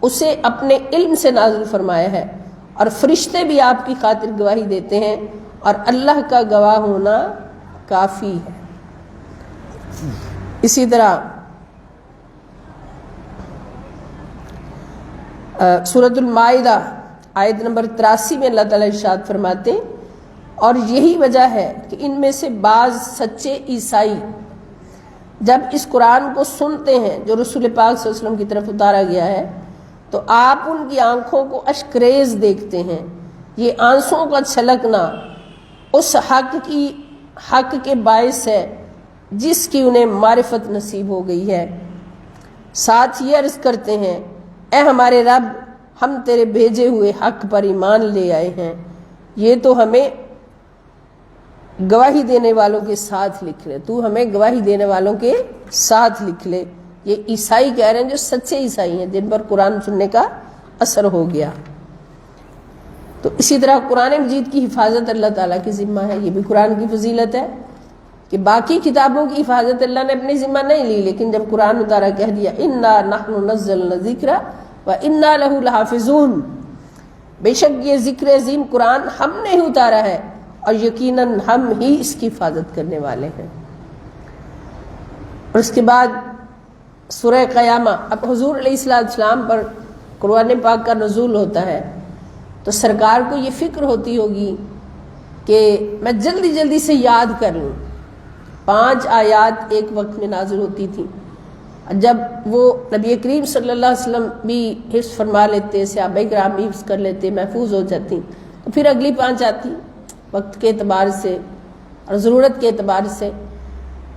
اسے اپنے علم سے نازل فرمایا ہے، اور فرشتے بھی آپ کی خاطر گواہی دیتے ہیں، اور اللہ کا گواہ ہونا کافی ہے۔ اسی طرح سورۃ المائدہ آیت نمبر 83 میں اللہ تعالیٰ ارشاد فرماتے ہیں، اور یہی وجہ ہے کہ ان میں سے بعض سچے عیسائی جب اس قرآن کو سنتے ہیں جو رسول پاک صلی اللہ علیہ وسلم کی طرف اتارا گیا ہے تو آپ ان کی آنکھوں کو اشکریز دیکھتے ہیں۔ یہ آنسوں کا چھلکنا اس حق کے باعث ہے جس کی انہیں معرفت نصیب ہو گئی ہے۔ ساتھ یہ عرض کرتے ہیں، اے ہمارے رب، ہم تیرے بھیجے ہوئے حق پر ایمان لے آئے ہیں، یہ تو ہمیں گواہی دینے والوں کے ساتھ لکھ لے، تو ہمیں گواہی دینے والوں کے ساتھ لکھ لے۔ یہ عیسائی کہہ رہے ہیں جو سچے عیسائی ہیں، جن پر قرآن سننے کا اثر ہو گیا۔ تو اسی طرح قرآن مجید کی حفاظت اللہ تعالیٰ کی ذمہ ہے، یہ بھی قرآن کی فضیلت ہے کہ باقی کتابوں کی حفاظت اللہ نے اپنی ذمہ نہیں لی، لیکن جب قرآن اتارا کہہ دیا اِنَّا نَحْنُ نَزَّلْنَا الذِّكْرَ وَإِنَّا لَهُ لَحَافِظُونَ، بے شک یہ ذکر عظیم قرآن ہم نے ہی اتارا ہے اور یقیناً ہم ہی اس کی حفاظت کرنے والے ہیں۔ اور اس کے بعد سورہ قیامہ، اب حضور علیہ السلام پر قرآن پاک کا نزول ہوتا ہے تو سرکار کو یہ فکر ہوتی ہوگی کہ میں جلدی جلدی سے یاد کر لوں۔ 5 آیات ایک وقت میں نازل ہوتی تھی، جب وہ نبی کریم صلی اللہ علیہ وسلم بھی حفظ فرما لیتے، صحابہ کرام بھی حفظ کر لیتے، محفوظ ہو جاتی، تو پھر اگلی 5 آتی وقت کے اعتبار سے اور ضرورت کے اعتبار سے۔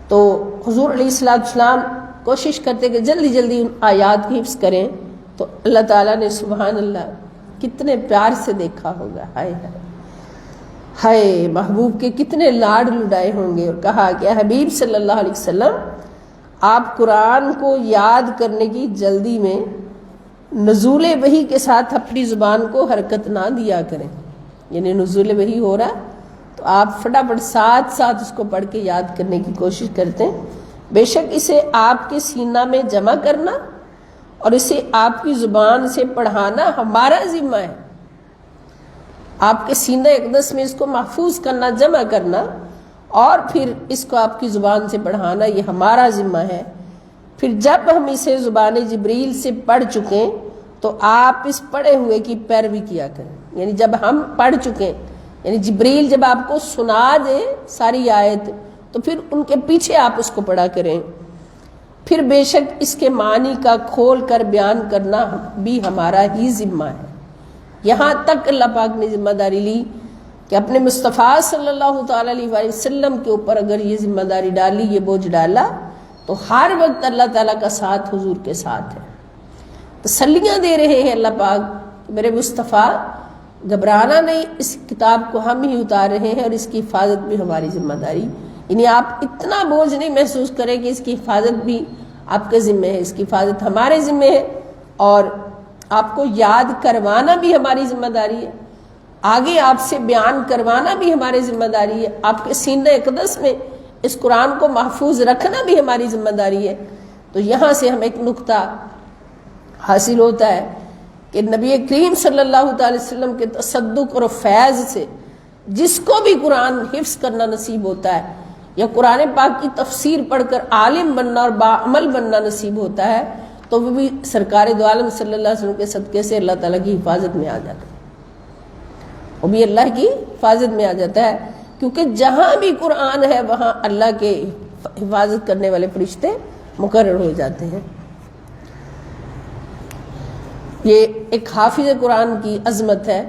تو حضور علیہ السلام کوشش کرتے کہ جلدی جلدی ان آیات کی حفظ کریں، تو اللہ تعالیٰ نے سبحان اللہ کتنے پیار سے دیکھا ہوگا، ہائے ہائے ہائے محبوب کے کتنے لاڈ لڈائے ہوں گے، اور کہا کہ حبیب صلی اللہ علیہ وسلم آپ قرآن کو یاد کرنے کی جلدی میں نزول وحی کے ساتھ اپنی زبان کو حرکت نہ دیا کریں، یعنی نزول وحی ہو رہا تو آپ فٹافٹ ساتھ ساتھ اس کو پڑھ کے یاد کرنے کی کوشش کرتے ہیں، بے شک اسے آپ کے سینہ میں جمع کرنا اور اسے آپ کی زبان سے پڑھانا ہمارا ذمہ ہے۔ آپ کے سینہ اقدس میں اس کو محفوظ کرنا، جمع کرنا، اور پھر اس کو آپ کی زبان سے پڑھانا، یہ ہمارا ذمہ ہے۔ پھر جب ہم اسے زبان جبریل سے پڑھ چکیں تو آپ اس پڑھے ہوئے کی پیروی کیا کریں۔ یعنی جب ہم پڑھ چکیں، یعنی جبریل جب آپ کو سنا دے ساری آیت تو پھر ان کے پیچھے آپ اس کو پڑھا کریں۔ پھر بے شک اس کے معنی کا کھول کر بیان کرنا بھی ہمارا ہی ذمہ ہے۔ یہاں تک اللہ پاک نے ذمہ داری لی کہ اپنے مصطفیٰ صلی اللہ تعالی علیہ وسلم کے اوپر اگر یہ ذمہ داری ڈالی، یہ بوجھ ڈالا، تو ہر وقت اللہ تعالیٰ کا ساتھ حضور کے ساتھ ہے۔ تسلیاں دے رہے ہیں اللہ پاک، میرے مصطفیٰ گھبرانا نہیں، اس کتاب کو ہم ہی اتار رہے ہیں اور اس کی حفاظت بھی ہماری ذمہ داری، یعنی آپ اتنا بوجھ نہیں محسوس کریں کہ اس کی حفاظت بھی آپ کے ذمہ ہے، اس کی حفاظت ہمارے ذمہ ہے، اور آپ کو یاد کروانا بھی ہماری ذمہ داری ہے، آگے آپ سے بیان کروانا بھی ہماری ذمہ داری ہے، آپ کے سینہ اقدس میں اس قرآن کو محفوظ رکھنا بھی ہماری ذمہ داری ہے۔ تو یہاں سے ہمیں ایک نقطہ حاصل ہوتا ہے کہ نبی کریم صلی اللہ تعالی وسلم کے تصدق اور فیض سے جس کو بھی قرآن حفظ کرنا نصیب ہوتا ہے یا قرآن پاک کی تفسیر پڑھ کر عالم بننا اور باعمل بننا نصیب ہوتا ہے، تو وہ بھی سرکار دو عالم صلی اللہ علیہ وسلم کے صدقے سے اللہ تعالیٰ کی حفاظت میں آ جاتا ہے، وہ بھی اللہ کی حفاظت میں آ جاتا ہے، کیونکہ جہاں بھی قرآن ہے وہاں اللہ کے حفاظت کرنے والے فرشتے مقرر ہو جاتے ہیں۔ یہ ایک حافظ قرآن کی عظمت ہے۔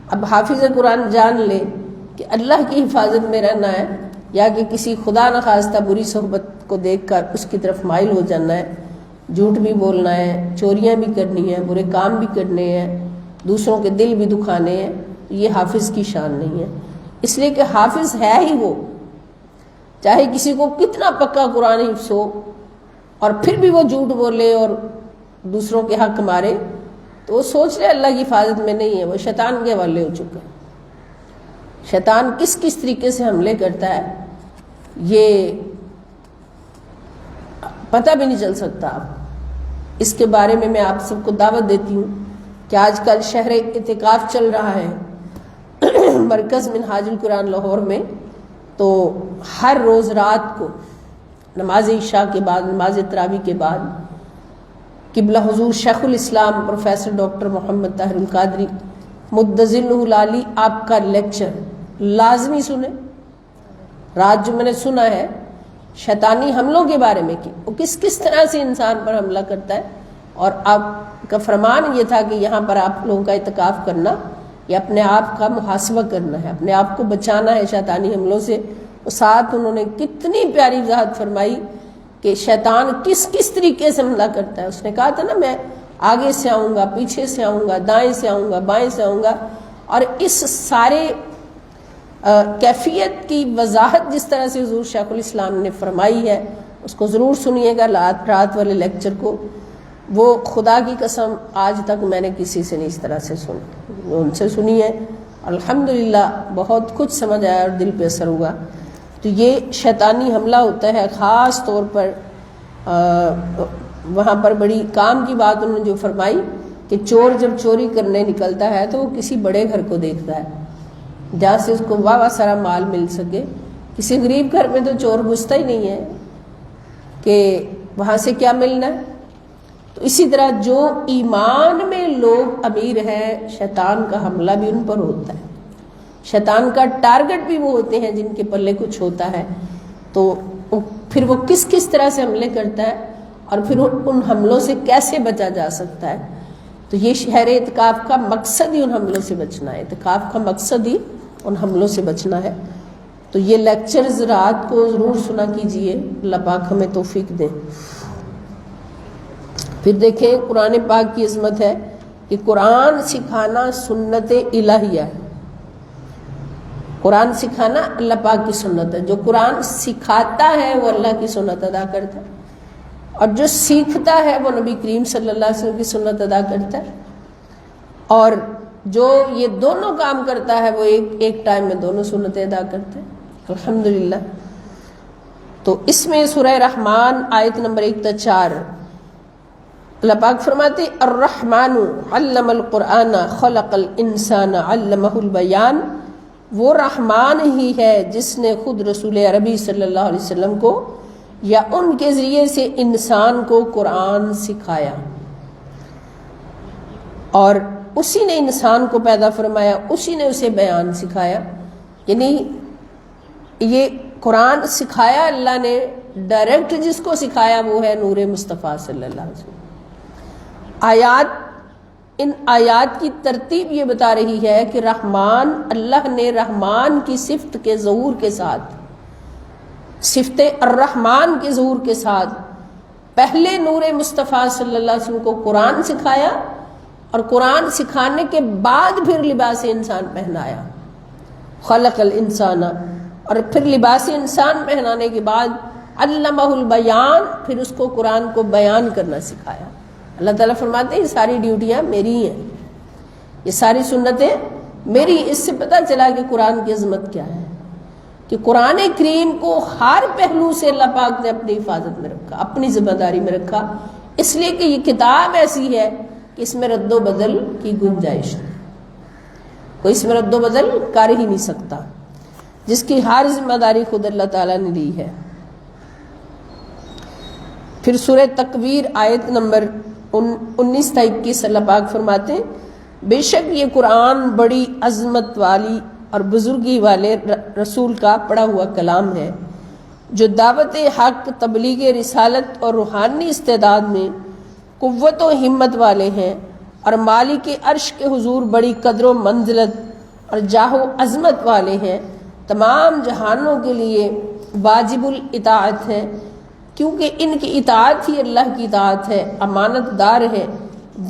اب حافظ قرآن جان لے کہ اللہ کی حفاظت میں رہنا ہے یا کہ کسی خدا نخواستہ بری صحبت کو دیکھ کر اس کی طرف مائل ہو جانا ہے، جھوٹ بھی بولنا ہے، چوریاں بھی کرنی ہیں، برے کام بھی کرنے ہیں، دوسروں کے دل بھی دکھانے ہیں، یہ حافظ کی شان نہیں ہے۔ اس لیے کہ حافظ ہے ہی وہ، چاہے کسی کو کتنا پکا قرآن حفظ ہو اور پھر بھی وہ جھوٹ بولے اور دوسروں کے حق مارے، تو وہ سوچ رہے اللہ کی حفاظت میں نہیں ہے، وہ شیطان کے حوالے ہو چکا ہے۔ شیطان کس کس طریقے سے حملے کرتا ہے یہ پتہ بھی نہیں چل سکتا۔ اس کے بارے میں آپ سب کو دعوت دیتی ہوں کہ آج کل شہر اعتکاف چل رہا ہے مرکز منہاج القرآن لاہور میں، تو ہر روز رات کو نماز عشاء کے بعد، نماز تراویح کے بعد، قبلہ حضور شیخ الاسلام پروفیسر ڈاکٹر محمد طاہر القادری مدظلہ العالی آپ کا لیکچر لازمی سنیں۔ رات جو میں نے سنا ہے شیطانی حملوں کے بارے میں کہ وہ کس کس طرح سے انسان پر حملہ کرتا ہے، اور آپ کا فرمان یہ تھا کہ یہاں پر آپ لوگوں کا اعتکاف کرنا یا اپنے آپ کا محاسبہ کرنا ہے، اپنے آپ کو بچانا ہے شیطانی حملوں سے۔ ساتھ انہوں نے کتنی پیاری وضاحت فرمائی کہ شیطان کس کس طریقے سے حملہ کرتا ہے۔ اس نے کہا تھا نا میں آگے سے آؤں گا، پیچھے سے آؤں گا، دائیں سے آؤں گا، بائیں سے آؤں گا، اور اس سارے کیفیت کی وضاحت جس طرح سے حضور شیخ الاسلام نے فرمائی ہے اس کو ضرور سنیے گا رات والے لیکچر کو۔ وہ خدا کی قسم آج تک میں نے کسی سے نہیں اس طرح سے سنی، ان سے سنی ہے، الحمدللہ بہت کچھ سمجھ آیا اور دل پہ اثر ہوا۔ تو یہ شیطانی حملہ ہوتا ہے، خاص طور پر وہاں پر بڑی کام کی بات انہوں نے جو فرمائی کہ چور جب چوری کرنے نکلتا ہے تو وہ کسی بڑے گھر کو دیکھتا ہے جہاں سے اس کو واہ سارا مال مل سکے، کسی غریب گھر میں تو چور گھستا ہی نہیں ہے کہ وہاں سے کیا ملنا ہے۔ تو اسی طرح جو ایمان میں لوگ امیر ہیں شیطان کا حملہ بھی ان پر ہوتا ہے، شیطان کا ٹارگٹ بھی وہ ہوتے ہیں جن کے پلے کچھ ہوتا ہے، تو پھر وہ کس کس طرح سے حملے کرتا ہے اور پھر ان حملوں سے کیسے بچا جا سکتا ہے۔ تو یہ شہر اعتکاف کا مقصد ہی ان حملوں سے بچنا ہے، اعتکاف کا مقصد ہی ان حملوں سے بچنا ہے۔ تو یہ لیکچرز رات کو ضرور سنا کیجئے، اللہ پاک ہمیں توفیق دیں۔ پھر دیکھیں قرآن پاک کی عظمت ہے کہ قرآن سکھانا سنت الہیہ ہے، قرآن سکھانا اللہ پاک کی سنت ہے، جو قرآن سکھاتا ہے وہ اللہ کی سنت ادا کرتا ہے، اور جو سیکھتا ہے وہ نبی کریم صلی اللہ علیہ وسلم کی سنت ادا کرتا ہے، اور جو یہ دونوں کام کرتا ہے وہ ایک ٹائم میں دونوں سنتیں ادا کرتا ہے، الحمدللہ۔ تو اس میں سورہ رحمان آیت نمبر 1 تا 4 اللہ پاک فرماتے الرحمن علم القرآن خلق الانسان علمہ البیان، وہ رحمان ہی ہے جس نے خود رسول عربی صلی اللہ علیہ وسلم کو یا ان کے ذریعے سے انسان کو قرآن سکھایا، اور اسی نے انسان کو پیدا فرمایا، اسی نے اسے بیان سکھایا۔ یعنی یہ قرآن سکھایا اللہ نے، ڈائریکٹ جس کو سکھایا وہ ہے نور مصطفیٰ صلی اللہ علیہ وسلم۔ ان آیات کی ترتیب یہ بتا رہی ہے کہ رحمان، اللہ نے رحمان کی صفت کے ظہور کے ساتھ، صفت الرحمان کے ظہور کے ساتھ پہلے نور مصطفیٰ صلی اللہ علیہ وسلم کو قرآن سکھایا، اور قرآن سکھانے کے بعد پھر لباس انسان پہنایا، خلق الانسان، اور پھر لباس انسان پہنانے کے بعد علمہ البیان، پھر اس کو قرآن کو بیان کرنا سکھایا۔ اللہ تعالیٰ فرماتے ہیں یہ ساری ڈیوٹیاں میری ہیں، یہ ساری سنتیں میری۔ اس سے پتہ چلا کہ قرآن کی عظمت کیا ہے، کہ قرآن کریم کو ہر پہلو سے اللہ پاک نے اپنی حفاظت میں رکھا، اپنی ذمہ داری میں رکھا، اس لیے کہ یہ کتاب ایسی ہے کہ اس میں رد و بدل کی گنجائش نہیں، کوئی اس میں رد و بدل کر ہی نہیں سکتا، جس کی ہر ذمہ داری خود اللہ تعالیٰ نے لی ہے۔ پھر سورہ تکویر آیت نمبر 19 تا 21 اللہ پاک فرماتے ہیں بے شک یہ قرآن بڑی عظمت والی اور بزرگی والے رسول کا پڑھا ہوا کلام ہے، جو دعوت حق، تبلیغ رسالت اور روحانی استعداد میں قوت و ہمت والے ہیں، اور مالک عرش کے حضور بڑی قدر و منزلت اور جاہ و عظمت والے ہیں، تمام جہانوں کے لیے واجب الاطاعت ہے، کیونکہ ان کی اطاعت ہی اللہ کی اطاعت ہے، امانت دار ہے،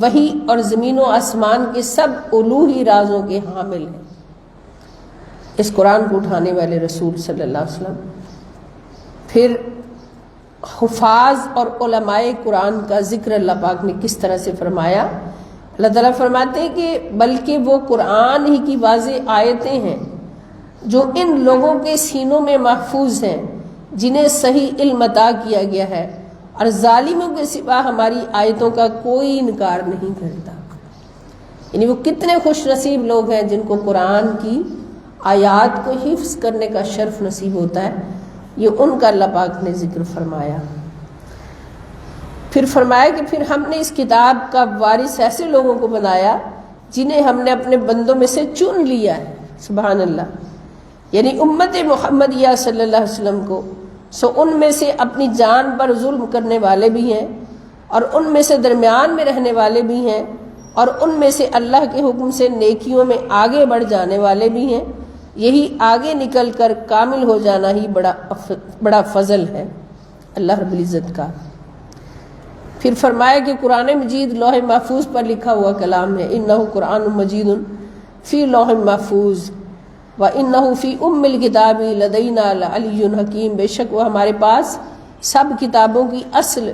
وحی اور زمین و آسمان کے سب الوہی رازوں کے حامل ہیں۔ اس قرآن کو اٹھانے والے رسول صلی اللہ علیہ وسلم۔ پھر حفاظ اور علماء قرآن کا ذکر اللہ پاک نے کس طرح سے فرمایا؟ اللہ تعالیٰ فرماتے ہیں کہ بلکہ وہ قرآن ہی کی واضح آیتیں ہیں جو ان لوگوں کے سینوں میں محفوظ ہیں جنہیں صحیح علم عطا کیا گیا ہے، اور ظالموں کے سوا ہماری آیتوں کا کوئی انکار نہیں کرتا۔ یعنی وہ کتنے خوش نصیب لوگ ہیں جن کو قرآن کی آیات کو حفظ کرنے کا شرف نصیب ہوتا ہے، یہ ان کا اللہ پاک نے ذکر فرمایا۔ پھر فرمایا کہ پھر ہم نے اس کتاب کا وارث ایسے لوگوں کو بنایا جنہیں ہم نے اپنے بندوں میں سے چن لیا ہے، سبحان اللہ، یعنی امت محمدیہ صلی اللہ علیہ وسلم کو۔ سو ان میں سے اپنی جان پر ظلم کرنے والے بھی ہیں، اور ان میں سے درمیان میں رہنے والے بھی ہیں، اور ان میں سے اللہ کے حکم سے نیکیوں میں آگے بڑھ جانے والے بھی ہیں۔ یہی آگے نکل کر کامل ہو جانا ہی بڑا فضل ہے اللہ رب العزت کا۔ پھر فرمایا کہ قرآن مجید لوح محفوظ پر لکھا ہوا کلام ہے، انہ قرآن مجید فی لوح محفوظ وَإِنَّهُ فِي أُمِّ الْكِتَابِ لَدَيْنَا لَعَلِيٌّ حَكِيمٌ، بے شک وہ ہمارے پاس سب کتابوں کی اصل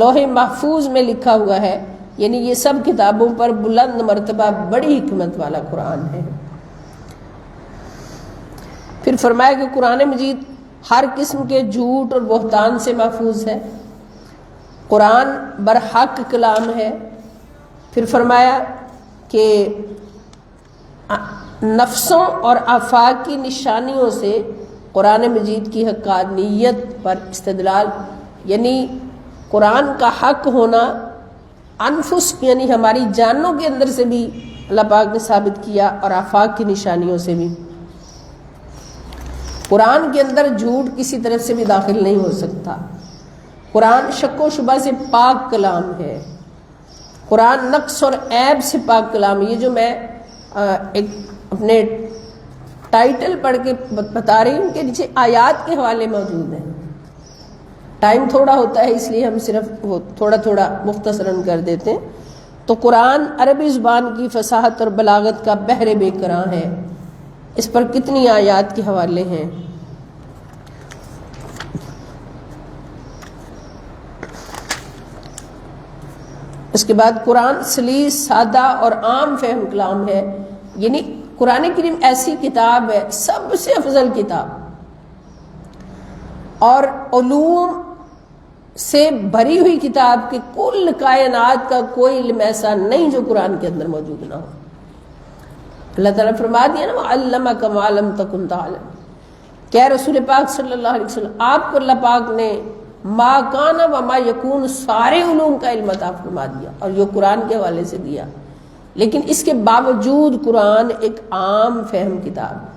لوح محفوظ میں لکھا ہوا ہے، یعنی یہ سب کتابوں پر بلند مرتبہ بڑی حکمت والا قرآن ہے۔ پھر فرمایا کہ قرآن مجید ہر قسم کے جھوٹ اور بہتان سے محفوظ ہے، قرآن برحق کلام ہے۔ پھر فرمایا کہ نفسوں اور آفاق کی نشانیوں سے قرآن مجید کی حقانیت پر استدلال، یعنی قرآن کا حق ہونا انفس یعنی ہماری جانوں کے اندر سے بھی اللہ پاک نے ثابت کیا، اور آفاق کی نشانیوں سے بھی۔ قرآن کے اندر جھوٹ کسی طرف سے بھی داخل نہیں ہو سکتا، قرآن شک و شبہ سے پاک کلام ہے، قرآن نقص اور عیب سے پاک کلام ہے۔ یہ جو میں ایک اپنے ٹائٹل پڑھ کے بتا رہی ہوں کہ نیچے آیات کے حوالے موجود ہیں، ٹائم تھوڑا ہوتا ہے اس لیے ہم صرف وہ تھوڑا تھوڑا مختصراً کر دیتے ہیں۔ تو قرآن عربی زبان کی فصاحت اور بلاغت کا بحر بے کراں ہے، اس پر کتنی آیات کے حوالے ہیں۔ اس کے بعد قرآن سلیس، سادہ اور عام فہم کلام ہے، یعنی قرآن کریم ایسی کتاب ہے، سب سے افضل کتاب، اور علوم سے بھری ہوئی کتاب کہ کل کائنات کا کوئی علم ایسا نہیں جو قرآن کے اندر موجود نہ ہو۔ اللہ تعالیٰ فرما دیا نا وَعَلَّمَكَ مَا لَمْ تَكُنْ تَعْلَمْ، کہ رسول پاک صلی اللہ علیہ وسلم آپ کو اللہ پاک نے ما کان و ما یکون سارے علوم کا علم عطا فرما دیا، اور یہ قرآن کے حوالے سے دیا۔ لیکن اس کے باوجود قرآن ایک عام فہم کتاب ہے،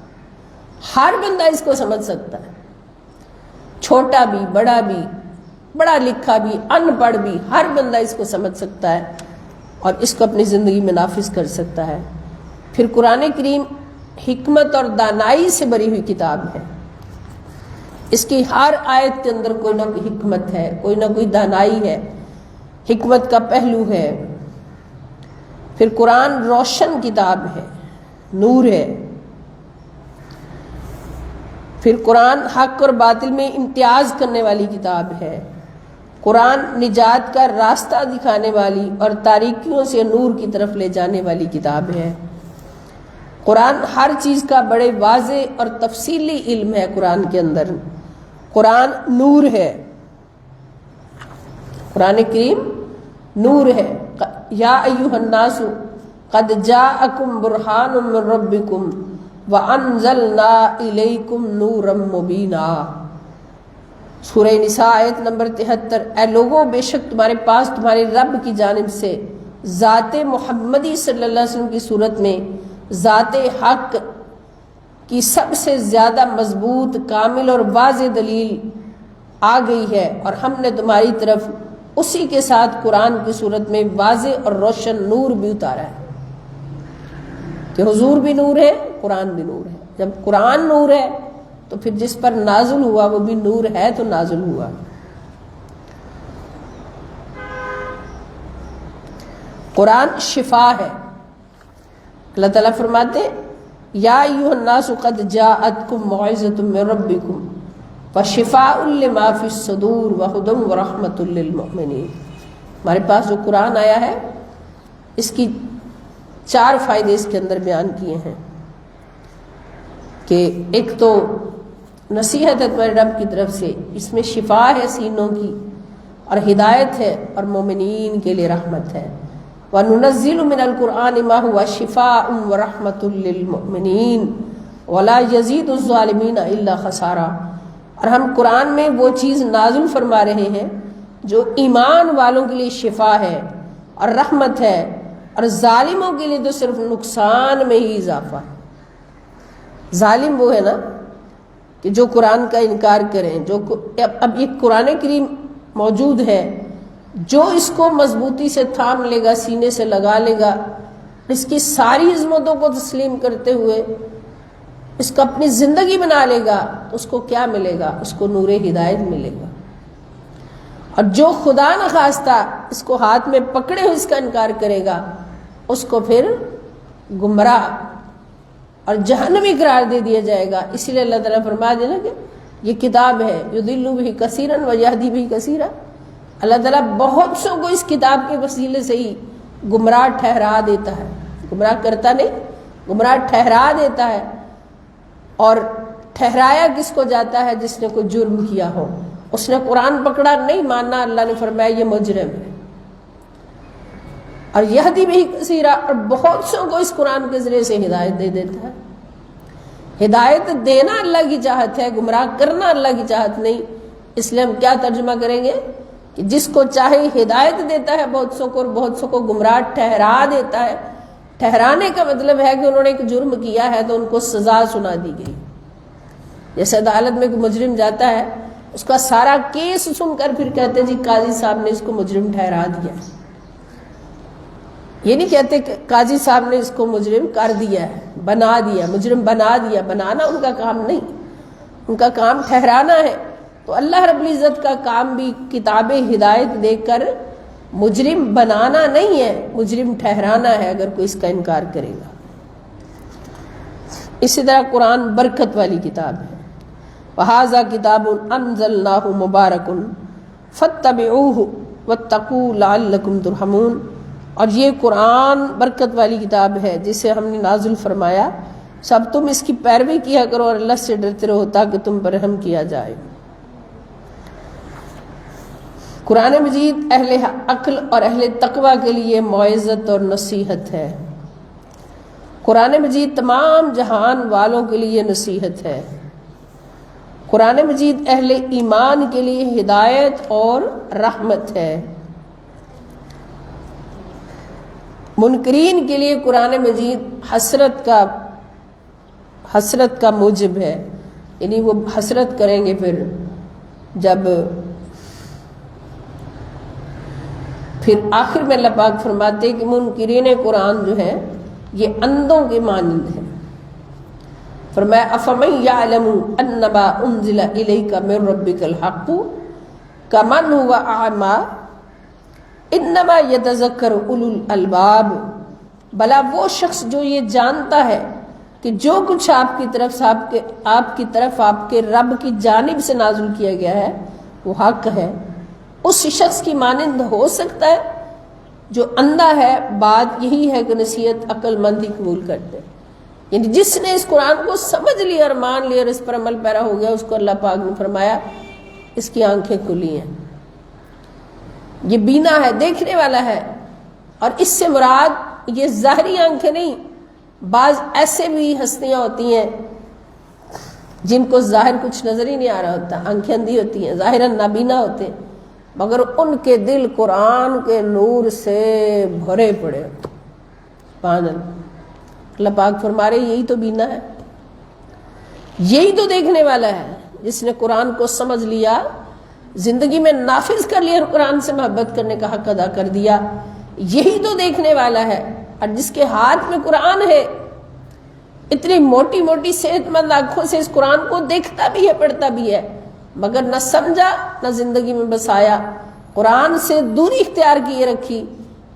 ہر بندہ اس کو سمجھ سکتا ہے، چھوٹا بھی، بڑا بھی، پڑھا لکھا بھی، ان پڑھ بھی، ہر بندہ اس کو سمجھ سکتا ہے اور اس کو اپنی زندگی میں نافذ کر سکتا ہے۔ پھر قرآن کریم حکمت اور دانائی سے بھری ہوئی کتاب ہے، اس کی ہر آیت کے اندر کوئی نہ کوئی حکمت ہے، کوئی نہ کوئی دانائی ہے، حکمت کا پہلو ہے۔ پھر قرآن روشن کتاب ہے، نور ہے۔ پھر قرآن حق اور باطل میں امتیاز کرنے والی کتاب ہے۔ قرآن نجات کا راستہ دکھانے والی اور تاریکیوں سے نور کی طرف لے جانے والی کتاب ہے۔ قرآن ہر چیز کا بڑے واضح اور تفصیلی علم ہے قرآن کے اندر۔ قرآن نور ہے، قرآن کریم نور ہے۔ یا ایھا الناس قد جاءکم برہان من ربکم وانزلنا الیکم نورا مبینا۔ سورہ نساء آیت نمبر 73۔ اے لوگوں، بے شک تمہارے پاس تمہارے رب کی جانب سے ذات محمدی صلی اللہ علیہ وسلم کی صورت میں ذات حق کی سب سے زیادہ مضبوط، کامل اور واضح دلیل آ گئی ہے، اور ہم نے تمہاری طرف اسی کے ساتھ قرآن کی صورت میں واضح اور روشن نور بھی اتارا ہے، کہ حضور بھی نور ہے، قرآن بھی نور ہے۔ جب قرآن نور ہے تو پھر جس پر نازل ہوا وہ بھی نور ہے تو نازل ہوا۔ قرآن شفا ہے۔ اللہ تعالیٰ فرماتے یا ایھا الناس قد جاءتکم موعظۃ من ربکم وشفاء لما فی الصدور وہدی ورحمۃ للمؤمنین۔ ہمارے پاس جو قرآن آیا ہے اس کی 4 فائدے اس کے اندر بیان کیے ہیں، کہ ایک تو نصیحت ہے تمہارے رب کی طرف سے، اس میں شفا ہے سینوں کی، اور ہدایت ہے، اور مومنین کے لیے رحمت ہے۔ وَنُنَزِّلُ مِنَ الْقُرْآنِ مَا هُوَ شِفَاءٌ وَرَحْمَةٌ لِّلْمُؤْمِنِينَ وَلَا يَزِيدُ الظَّالِمِينَ إِلَّا خَسَارًا۔ اور ہم قرآن میں وہ چیز نازل فرما رہے ہیں جو ایمان والوں کے لیے شفا ہے اور رحمت ہے، اور ظالموں کے لیے تو صرف نقصان میں ہی اضافہ ہے۔ ظالم وہ ہے نا کہ جو قرآن کا انکار کریں، جو اب یہ قرآن کریم موجود ہے، جو اس کو مضبوطی سے تھام لے گا، سینے سے لگا لے گا، اس کی ساری عظمتوں کو تسلیم کرتے ہوئے اس کو اپنی زندگی بنا لے گا، تو اس کو کیا ملے گا؟ اس کو نور ہدایت ملے گا۔ اور جو خدا نخواستہ اس کو ہاتھ میں پکڑے ہوئے اس کا انکار کرے گا، اس کو پھر گمراہ اور جہنمی قرار دے دیا جائے گا۔ اسی لیے اللہ تعالیٰ فرما دینا کہ یہ کتاب ہے یضل بہ کثیرا ویہدی بہ کثیرا۔ اللہ تعالیٰ بہت سو کو اس کتاب کے وسیلے سے ہی گمراہ ٹھہرا دیتا ہے، گمراہ کرتا نہیں، گمراہ ٹھہرا دیتا ہے۔ اور ٹھہرایا کس کو جاتا ہے؟ جس نے کوئی جرم کیا ہو، اس نے قرآن پکڑا، نہیں ماننا، اللہ نے فرمایا یہ مجرم ہے۔ اور یہدی بہ کثیرا، اور بہت سو کو اس قرآن کے ذریعے سے ہدایت دے دیتا ہے۔ ہدایت دینا اللہ کی چاہت ہے، گمراہ کرنا اللہ کی چاہت نہیں۔ اس لیے ہم کیا ترجمہ کریں گے کہ جس کو چاہے ہدایت دیتا ہے بہت سو کو، اور بہت سو کو گمراہ ٹھہرا دیتا ہے۔ ٹھہرانے کا مطلب ہے کہ انہوں نے ایک جرم کیا ہے تو ان کو سزا سنا دی گئی۔ جیسے عدالت میں کوئی مجرم جاتا ہے، اس کا سارا کیس سن کر پھر کہتے جی قاضی صاحب نے اس کو مجرم ٹھہرا دیا۔ یہ نہیں کہتے کہ قاضی صاحب نے اس کو مجرم کر دیا ہے، بنا دیا، مجرم بنا دیا۔ بنانا ان کا کام نہیں، ان کا کام ٹھہرانا ہے۔ تو اللہ رب العزت کا کام بھی کتاب ہدایت دے کر مجرم بنانا نہیں ہے، مجرم ٹھہرانا ہے اگر کوئی اس کا انکار کرے گا۔ اسی طرح قرآن برکت والی کتاب ہے۔ وَهَذَا كِتَابٌ أَنزَلْنَاهُ مُبَارَكٌ فَاتَّبِعُوهُ وَاتَّقُوا لَعَلَّكُمْ تُرْحَمُونَ۔ اور یہ قرآن برکت والی کتاب ہے جسے ہم نے نازل فرمایا، سب تم اس کی پیروی کیا کرو اور اللہ سے ڈرتے رہو تاکہ تم پر رحم کیا جائے۔ قرآن مجید اہل عقل اور اہل تقوی کے لیے موعظت اور نصیحت ہے۔ قرآن مجید تمام جہان والوں کے لیے نصیحت ہے۔ قرآن مجید اہل ایمان کے لیے ہدایت اور رحمت ہے۔ منکرین کے لیے قرآن مجید حسرت کا موجب ہے، یعنی وہ حسرت کریں گے پھر آخر میں اللہ پاک فرماتے کہ منکرین قرآن جو ہے یہ اندھوں کے مانند ہے۔ فرمایا افمن یعلم انما انزل الیک من ربک الحق کمن هو اعمی انما یتذکر اولو الالباب، بلا وہ شخص جو یہ جانتا ہے کہ جو کچھ آپ کی طرف آپ کے رب کی جانب سے نازل کیا گیا ہے وہ حق ہے، اس شخص کی مانند ہو سکتا ہے جو اندھا ہے؟ بات یہی ہے کہ نصیحت عقل مند ہی قبول کرتے، یعنی جس نے اس قرآن کو سمجھ لیا اور مان لیا اور اس پر عمل پیرا ہو گیا، اس کو اللہ پاک نے فرمایا اس کی آنکھیں کھلی ہیں، یہ بینا ہے، دیکھنے والا ہے۔ اور اس سے مراد یہ ظاہری آنکھیں نہیں، بعض ایسے بھی ہستیاں ہوتی ہیں جن کو ظاہر کچھ نظر ہی نہیں آ رہا ہوتا، آنکھیں اندھی ہوتی ہیں، ظاہراً نابینا ہوتے ہیں، مگر ان کے دل قرآن کے نور سے بھرے پڑے۔ اللہ پاک فرما رہے یہی تو بینا ہے، یہی تو دیکھنے والا ہے جس نے قرآن کو سمجھ لیا، زندگی میں نافذ کر لیا اور قرآن سے محبت کرنے کا حق ادا کر دیا، یہی تو دیکھنے والا ہے۔ اور جس کے ہاتھ میں قرآن ہے، اتنی موٹی موٹی صحت مند آنکھوں سے اس قرآن کو دیکھتا بھی ہے، پڑھتا بھی ہے، مگر نہ سمجھا نہ زندگی میں بسایا، قرآن سے دوری اختیار کیے رکھی،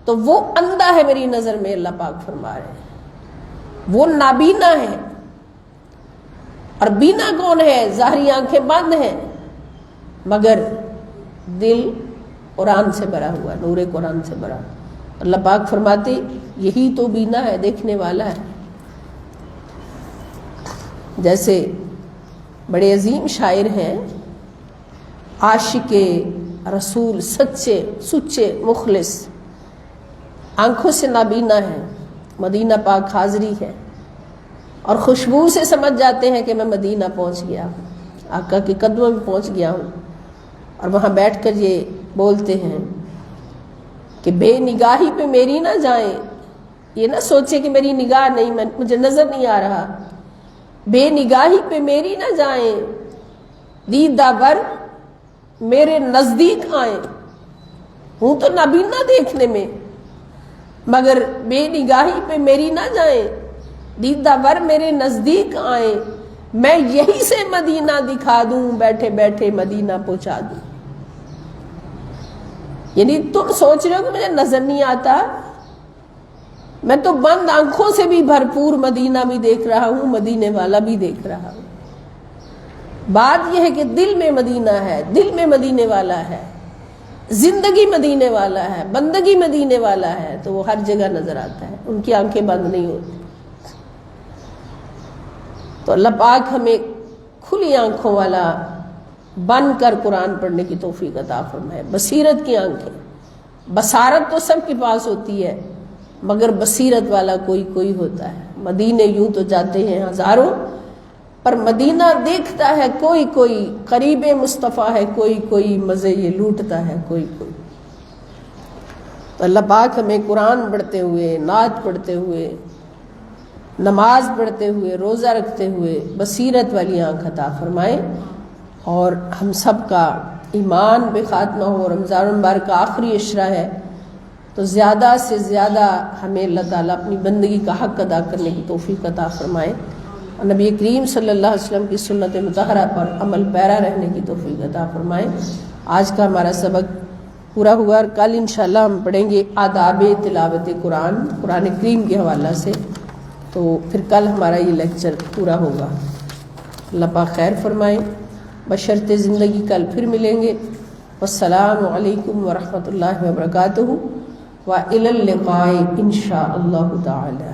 تو وہ اندھا ہے میری نظر میں، اللہ پاک فرما رہے ہیں، وہ نابینا ہے۔ اور بینا کون ہے؟ ظاہری آنکھیں بند ہیں مگر دل قرآن سے بھرا ہوا، نور قرآن سے بھرا۔ اللہ پاک فرماتے یہی تو بینا ہے، دیکھنے والا ہے۔ جیسے بڑے عظیم شاعر ہیں، عاشق رسول، سچے مخلص، آنکھوں سے نابینا ہے، مدینہ پاک حاضری ہے، اور خوشبو سے سمجھ جاتے ہیں کہ میں مدینہ پہنچ گیا، آقا کے قدموں میں پہنچ گیا ہوں، اور وہاں بیٹھ کر یہ بولتے ہیں کہ بے نگاہی پہ میری نہ جائیں، یہ نہ سوچے کہ میری نگاہ نہیں، مجھے نظر نہیں آ رہا، بے نگاہی پہ میری نہ جائیں، دیدہ ور میرے نزدیک آئیں، ہوں تو نابینا دیکھنے میں، مگر بے نگاہی پہ میری نہ جائیں، دیدہ ور میرے نزدیک آئیں، میں یہی سے مدینہ دکھا دوں، بیٹھے بیٹھے مدینہ پہنچا دوں۔ یعنی تم سوچ رہے ہو کہ مجھے نظر نہیں آتا، میں تو بند آنکھوں سے بھی بھرپور مدینہ بھی دیکھ رہا ہوں، مدینے والا بھی دیکھ رہا ہوں۔ بات یہ ہے کہ دل میں مدینہ ہے، دل میں مدینے والا ہے، زندگی مدینے والا ہے، بندگی مدینے والا ہے، تو وہ ہر جگہ نظر آتا ہے، ان کی آنکھیں بند نہیں ہوتی۔ تو اللہ پاک ہمیں کھلی آنکھوں والا بن کر قرآن پڑھنے کی توفیق عطا فرمائے۔ بصیرت کی آنکھیں، بصارت تو سب کے پاس ہوتی ہے مگر بصیرت والا کوئی ہوتا ہے۔ مدینے یوں تو جاتے ہیں ہزاروں، پر مدینہ دیکھتا ہے کوئی قریب مصطفیٰ ہے کوئی مزے یہ لوٹتا ہے کوئی۔ تو اللہ پاک ہمیں قرآن پڑھتے ہوئے، نعت پڑھتے ہوئے، نماز پڑھتے ہوئے، روزہ رکھتے ہوئے بصیرت والی آنکھ عطا فرمائے، اور ہم سب کا ایمان بے خاتمہ ہو۔ رمضان المبارک کا آخری عشرہ ہے، تو زیادہ سے زیادہ ہمیں اللہ تعالیٰ اپنی بندگی کا حق ادا کرنے کی توفیق عطا فرمائے، اور نبی کریم صلی اللہ علیہ وسلم کی سنت مطہرہ پر عمل پیرا رہنے کی توفیق عطا فرمائے۔ آج کا ہمارا سبق پورا ہوا، اور کل انشاءاللہ ہم پڑھیں گے آداب تلاوت قرآن کریم کے حوالہ سے، تو پھر کل ہمارا یہ لیکچر پورا ہوگا۔ اللہ پاک خیر فرمائے، بشرط زندگی کل پھر ملیں گے۔ والسلام علیکم ورحمۃ اللہ وبرکاتہ، وإلی اللقاء إن شاء الله تعالى۔